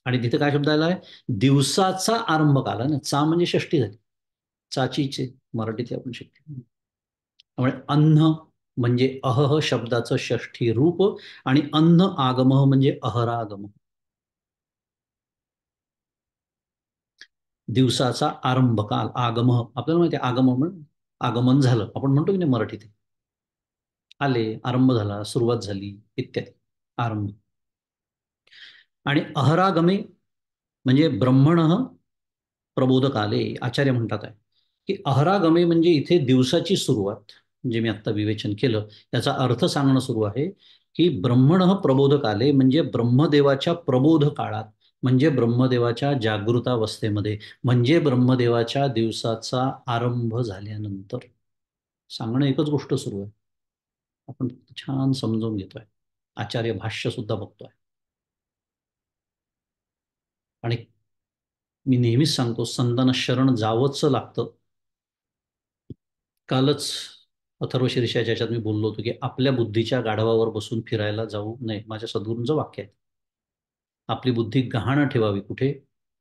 आणि तिथे काय शब्द आला आहे? दिवसाचा आरंभ आला ना, चा म्हणजे षष्ठी झाली. चाचीचे मराठीतले आपण शिकतो. त्यामुळे अन्न म्हणजे अहह शब्दाचं षष्ठी रूप, आणि अन्न आगम म्हणजे अहरागम. दिवसाचा आरंभ काल, आगम आपल्याला माहिती आहे, आगम म्हणजे आगमन झालं, आपण म्हणतो की नाही मराठीत, आले, आरंभ झाला, सुरुवात झाली, इत्यादी, आरंभ. आणि अहरागमे म्हणजे ब्रह्मण प्रबोधकाले, आचार्य म्हणतात आहे की अहरागमे म्हणजे इथे दिवसाची सुरुवात, जे मी आत्ता विवेचन केलं याचा अर्थ सांगणं सुरू आहे, की ब्रह्मण प्रबोधकाले म्हणजे ब्रह्मदेवाच्या प्रबोध काळात, म्हणजे ब्रह्मदेवाच्या जागृतावस्थेमध्ये, म्हणजे ब्रह्मदेवाच्या दिवसाचा आरंभ झाल्यानंतर. सांगणं एकच गोष्ट सुरू आहे, आपण छान समजून घेतोय, आचार्य भाष्य सुद्धा बघतोय. आणि मी नेहमीच सांगतो, संतांना शरण जावंच लागतं. कालच अथर्वशीर्षाच्या याच्यात मी बोललो होतो की आपल्या बुद्धीच्या गाढवावर बसून फिरायला जाऊ नये. माझ्या सद्गुरूंचं वाक्य आहे. आपली बुद्धी गहाण ठेवावी कुठे?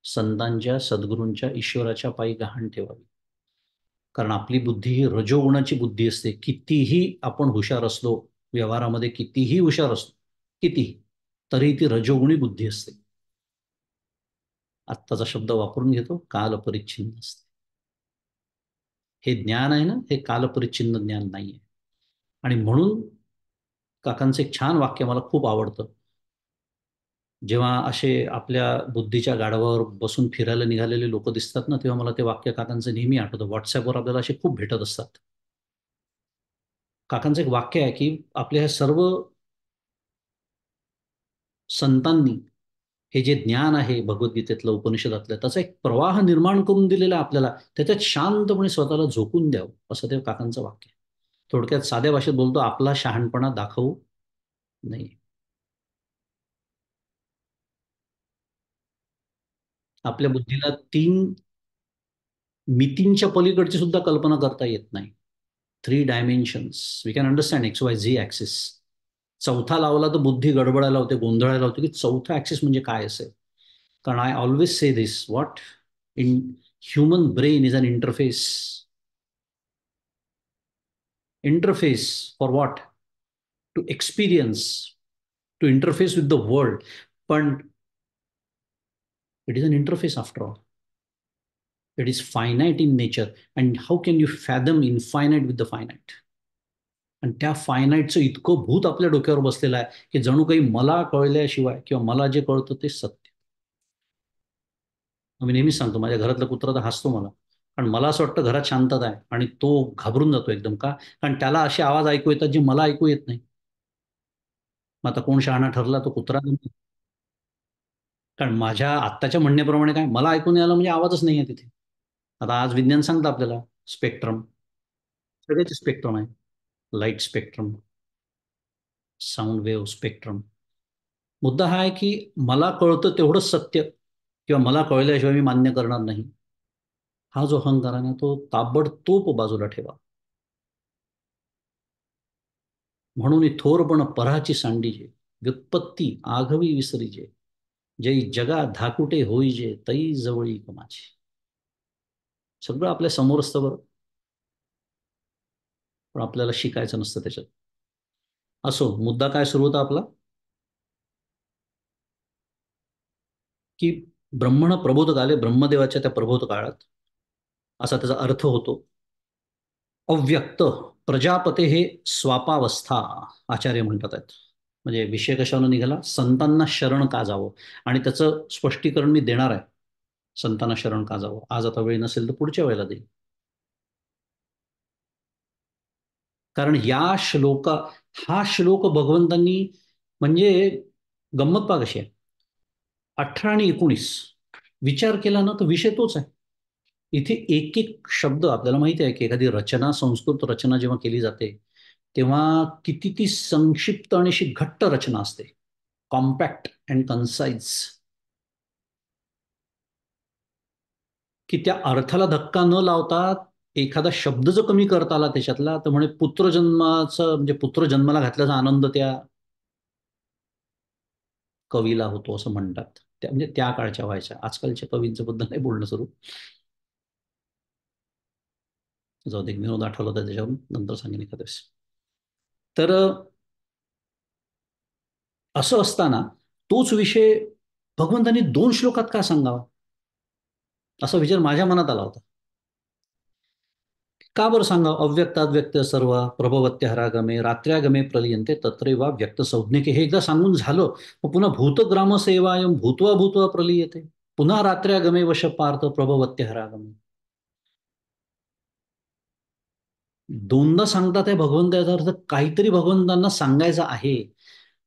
संतांच्या, सद्गुरूंच्या, ईश्वराच्या पायी गहाण ठेवावी. कारण आपली बुद्धी ही रजोगुणाची बुद्धी असते. कितीही आपण हुशार असलो, व्यवहारामध्ये कितीही हुशार असलो, कितीही, तरी ती रजोगुणी बुद्धी असते. आत्ताचा शब्द वापरून घेतो, कालपरिच्छिन्न असते. हे ज्ञान आहे ना, हे कालपरिच्छिन्न ज्ञान नाहीये. आणि म्हणून काकांचं एक छान वाक्य मला खूप आवडतं. जेव्हा असे आपल्या बुद्धीच्या गाढवावर बसून फिरायला निघालेले लोक दिसतात ना, तेव्हा मला ते वाक्य काकांचं नेहमी आठवतं. व्हॉट्सअपवर आपल्याला असे खूप भेटत असतात. काकांचं एक वाक्य आहे की आपल्या ह्या सर्व संतांनी हे जे ज्ञान आहे भगवद्गीतेतलं, उपनिषदातलं, त्याचा एक प्रवाह निर्माण करून दिलेला आहे आपल्याला. त्याच्यात शांतपणे स्वतःला झोकून द्यावं, असं ते काकांचं वाक्य आहे. थोडक्यात साध्या भाषेत बोलतो, आपला शहाणपणा दाखवू नाही. आपल्या बुद्धीला तीन मितींच्या पलीकडची सुद्धा कल्पना करता येत नाही. Three dimensions we can understand, X Y Z axis. चौथा लावला तर बुद्धी गडबडायला होते, गोंधळायला होते की चौथा ऍक्सिस म्हणजे काय असेल. कारण I always say this, what in human brain is an interface. Interface for what? To experience, to interface with the world. पण it is an interface after all. It is finite in nature. And how can you fathom infinite with the finite? आणि त्या फायनाईटचं इतकं भूत आपल्या डोक्यावर बसलेलं आहे की जणू काही मला कळल्याशिवाय किंवा मला जे कळतं ते सत्य. मी नेहमीच सांगतो, माझ्या घरातला कुत्रा तर हसतो मला, कारण मला असं वाटतं घरात शांतता आहे आणि तो घाबरून जातो एकदम. का? कारण त्याला असे आवाज ऐकू येतात जे मला ऐकू येत नाही. मग आता कोण शहाणा ठरला, तो कुत्रा नाही. कारण माझ्या आत्ताच्या म्हणण्याप्रमाणे काय, मला ऐकून नाही आलं म्हणजे आवाजच नाही आहे तिथे. आता आज विज्ञान सांगतं आपल्याला, स्पेक्ट्रम, सगळ्याचे स्पेक्ट्रम आहे. Light spectrum, sound wave spectrum. मुद्दा हा आहे की मला कळतं तेवढंच सत्य, किंवा मला कळल्याशिवाय मी मान्य करणार नाही. हा जो अहंकार आहे ना, तो ताबडतोब बाजूला ठेवा. म्हणून थोरपण पराची सांडीजे, व्युत्पत्ती आघवी विसरीजे, जै जगा धाकुटे होईजे तई जवळी कमाचे. सगळं आपल्या समोर असतं बरं, पण आपल्याला शिकायचं नसतं त्याच्यात. असो, मुद्दा काय सुरू होता आपला, की ब्रह्मण प्रबोधक आले ब्रह्मदेवाच्या त्या प्रबोध काळात, असा त्याचा अर्थ होतो. अव्यक्त प्रजापते हे स्वापावस्था, आचार्य म्हणतात आहेत. म्हणजे विषय कशावर निघाला, संतांना शरण का जावं, आणि त्याचं स्पष्टीकरण मी देणार आहे. संतांना शरण का जावं, आज आता वेळ नसेल तर पुढच्या वेळेला देईल. कारण हा श्लोक भगवंतांनी, म्हणजे गंमत पहा कशी आहे, 18 आणि 19 विचार केला ना तर विषय तोच आहे. इथे एक एक शब्द आपल्याला माहिती आहे की एखादी रचना, संस्कृत रचना जेव्हा केली जाते, तेव्हा किती ती संक्षिप्त आणि अशी घट्ट रचना असते, कॉम्पॅक्ट अँड कन्साइज, की त्या अर्थाला धक्का न लावता एखादा शब्द जर कमी करता आला त्याच्यातला, तर म्हणे पुत्रजन्माचं, म्हणजे पुत्र जन्माला घातल्याचा आनंद त्या कवीला होतो असं म्हणतात. म्हणजे त्या काळच्या व्हायच्या, आजकालच्या कवींच्या बद्दल नाही बोलणं सुरू. जाऊ दे, विनोद आठवला तर त्याच्यावर नंतर सांगेन एखाद्या वेळेस. तर असं असताना तोच विषय भगवंतांनी 2 श्लोकात का सांगावा, असा विचार माझ्या मनात आला होता. का बरं सांगावं? अव्यक्ताद् व्यक्त सर्व प्रभवत्यहरागमे रात्र्यागमे प्रलियन्ते तत्रैवा व्यक्त संज्ञके, हे एकदा सांगून झालं. मग पुन्हा भूतग्राम सेवायम भूत्वा भूत्वा प्रलियते, पुन्हा रात्र्यागमे वश पार्थ प्रभवत्यहरागमे. दोनदा सांगतात आहे भगवंताचा अर्थ काहीतरी भगवंतांना सांगायचं आहे.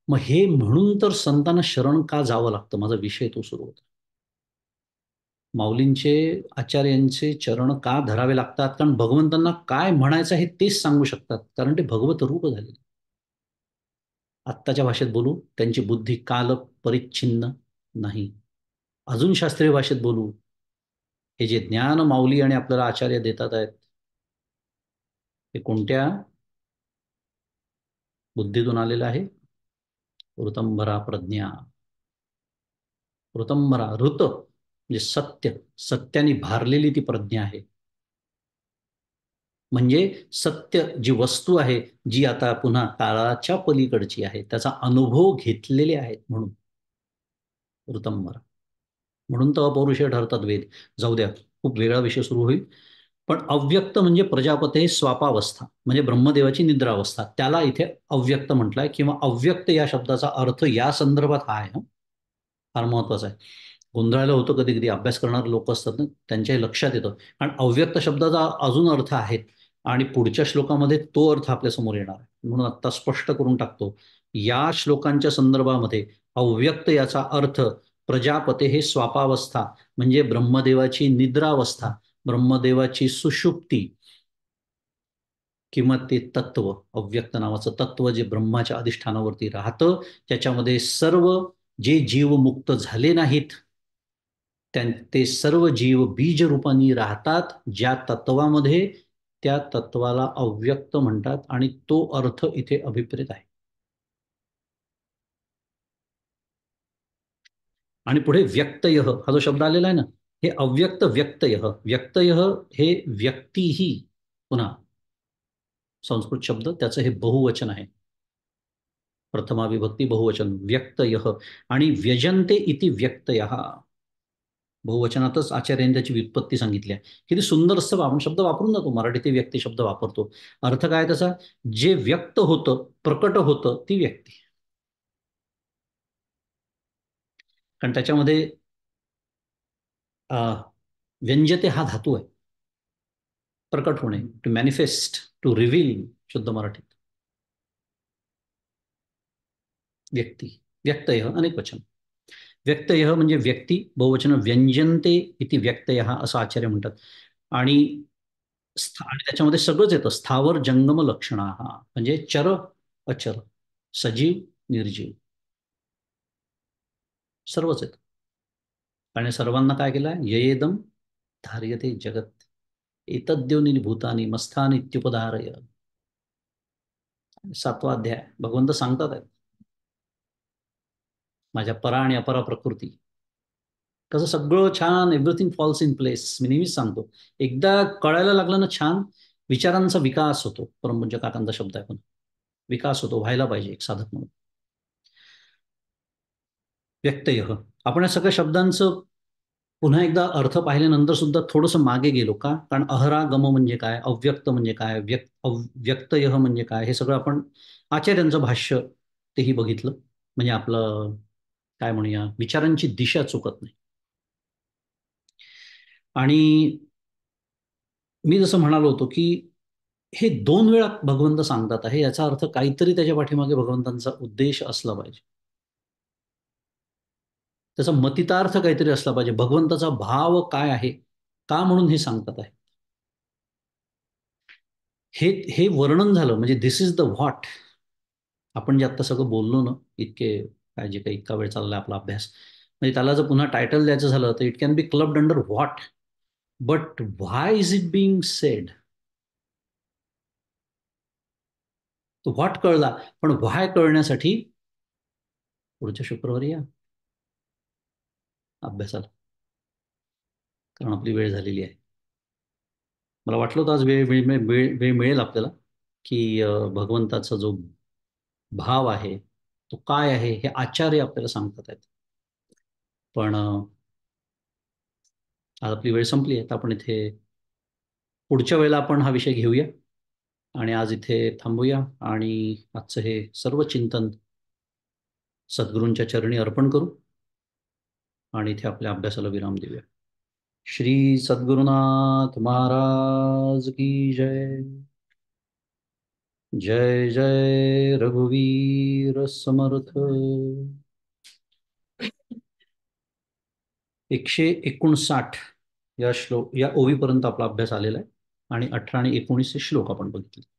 मग हे म्हणून तर संतांना शरण का जावं लागतं, माझा विषय तो सुरू होता. माऊलींचे, आचार्यांचे चरण का धरावे लागतात? कारण भगवंतांना काय म्हणायचं आहे तेच सांगू शकतात, कारण ते भगवत रूप झाले. आत्ताच्या भाषेत बोलू, त्यांची बुद्धी काल परिच्छिन्न नाही. अजून शास्त्रीय भाषेत बोलू, हे जे ज्ञान माऊली आणि आपल्याला आचार्य देतात आहेत, हे कोणत्या बुद्धीतून आलेलं आहे? ऋतंभरा प्रज्ञा. ऋतंभरा, ऋत म्हणजे सत्य, सत्याने भारलेली ती प्रज्ञा आहे. म्हणजे सत्य जी वस्तू आहे, जी आता पुन्हा काळाच्या पलीकडची आहे, त्याचा अनुभव घेतलेले आहेत म्हणून ऋतंभरा. म्हणून तर अपौरुषेय ठरतात वेद. जाऊ द्या, खूप वेगळा विषय सुरू होईल. पण अव्यक्त म्हणजे प्रजापते स्वापावस्था, म्हणजे ब्रह्मदेवाची निद्रावस्था, त्याला इथे अव्यक्त म्हटलंय, किंवा अव्यक्त या शब्दाचा अर्थ या संदर्भात हा आहे. फार महत्वाचा आहे. गोंधळायला होतं कधी कधी, अभ्यास करणारे लोक असतात ना, त्यांच्याही लक्षात येतं. कारण अव्यक्त शब्दाचा अजून अर्थ आहेत, आणि पुढच्या श्लोकामध्ये तो अर्थ आपल्या समोर येणार आहे. म्हणून आता स्पष्ट करून टाकतो, या श्लोकांच्या संदर्भामध्ये अव्यक्त याचा अर्थ प्रजापते हे स्वापावस्था, म्हणजे ब्रह्मदेवाची निद्रावस्था, ब्रह्मदेवाची सुषुप्ती, किंवा ते तत्व, अव्यक्त नावाचं तत्व जे ब्रह्माच्या अधिष्ठानावरती राहतं, त्याच्यामध्ये सर्व जे जीव मुक्त झाले नाहीत, ते सर्व जीव बीज रूपाने राहतात. ज्या तत्वामध्ये, त्या तत्वाला अव्यक्त म्हणतात, आणि तो अर्थ इथे अभिप्रेत आहे. आणि पुढे व्यक्तय हा जो शब्द आलेला आहे ना, हे अव्यक्त व्यक्तय, व्यक्तय हे व्यक्तीही, पुन्हा संस्कृत शब्द, त्याचं हे बहुवचन आहे. प्रथमा विभक्ती बहुवचन व्यक्तय. आणि व्यजन्ते इति व्यक्तय, बहुवचनातच आचार्यांनी त्याची व्युत्पत्ती सांगितली आहे. किती सुंदर असं आपण शब्द वापरून जातो, मराठीत ते व्यक्ती शब्द वापरतो. अर्थ काय त्याचा? जे व्यक्त होतं, प्रकट होतं, ती व्यक्ती. कारण त्याच्यामध्ये व्यंजते हा धातू आहे. प्रकट होणे, टू मॅनिफेस्ट, टू रिव्हील, शुद्ध मराठीत व्यक्ती. व्यक्तय अनेक वचन. व्यक्तय म्हणजे व्यक्ती, बहुवचन व्यंजनते इति व्यक्तय असं आचार्य म्हणतात. आणि आणि त्याच्यामध्ये सगळंच येतं, स्थावर जंगम लक्षणा, म्हणजे चर अचर, सजीव निर्जीव, सर्वच येतं. आणि सर्वांना काय केलं? येदम धार्यते जगत, एतद्योनी भूतानी मस्थान इत्युपधारय. 7वा अध्याय भगवंत सांगतात आहेत, माझ्या परा आणि अपरा प्रकृती, कसं सगळं छान, एव्हरीथिंग फॉल्स इन प्लेस. मी नेहमीच सांगतो, एकदा कळायला लागलं ना छान, विचारांचा विकास होतो. परमपूज्य काकांचा शब्द आहे, पण विकास होतो, व्हायला पाहिजे एक साधक म्हणून. व्यक्तय, आपण या सगळ्या शब्दांचं पुन्हा एकदा अर्थ पाहिल्यानंतर सुद्धा थोडंसं मागे गेलो का? कारण अहरागम म्हणजे काय, अव्यक्त म्हणजे काय, व्यक्तय म्हणजे काय, हे सगळं आपण आचार्यांचं भाष्य तेही बघितलं. म्हणजे आपलं काय म्हणूया, विचारांची दिशा चुकत नाही. आणि मी जसं म्हणालो होतो की हे 2 वेळा भगवंत सांगतात आहे, याचा अर्थ काहीतरी त्याच्या पाठीमागे भगवंतांचा उद्देश असला पाहिजे, त्याचा मतितार्थ काहीतरी असला पाहिजे, भगवंताचा भाव काय आहे, का म्हणून हे सांगतात आहे. हे हे वर्णन झालं, म्हणजे दिस इज द व्हॉट. आपण जे आत्ता सगळं बोललो ना, इतके काय, जे काही इतका वेळ चाललाय आपला अभ्यास, म्हणजे त्याला जर पुन्हा टायटल द्यायचं झालं तर it can be clubbed under what. But why is it being said? तो व्हॉट कळला, पण व्हाय कळण्यासाठी पुढच्या शुक्रवारी या अभ्यासाला, कारण आपली वेळ झालेली आहे. मला वाटलं होतं आज वेळ वेळ वेळ वेळ मिळेल आपल्याला, की भगवंताचा जो भाव आहे तो काय आहे हे आचार्य आपल्याला सांगतात आहेत. पण आज आपली वेळ संपली आहे, तर आपण इथे पुढच्या वेळेला आपण हा विषय घेऊया. आणि आज इथे थांबूया आणि आजचं हे सर्व चिंतन सद्गुरूंच्या चरणी अर्पण करू आणि इथे आपल्या अभ्यासाला विराम देऊया. श्री सद्गुरुनाथ महाराज की जय. जय जय रघुवीर समर्थ. 159 या ओवीपर्यंत आपला अभ्यास आलेला आहे आणि 18 आणि 19 श्लोक आपण बघितले.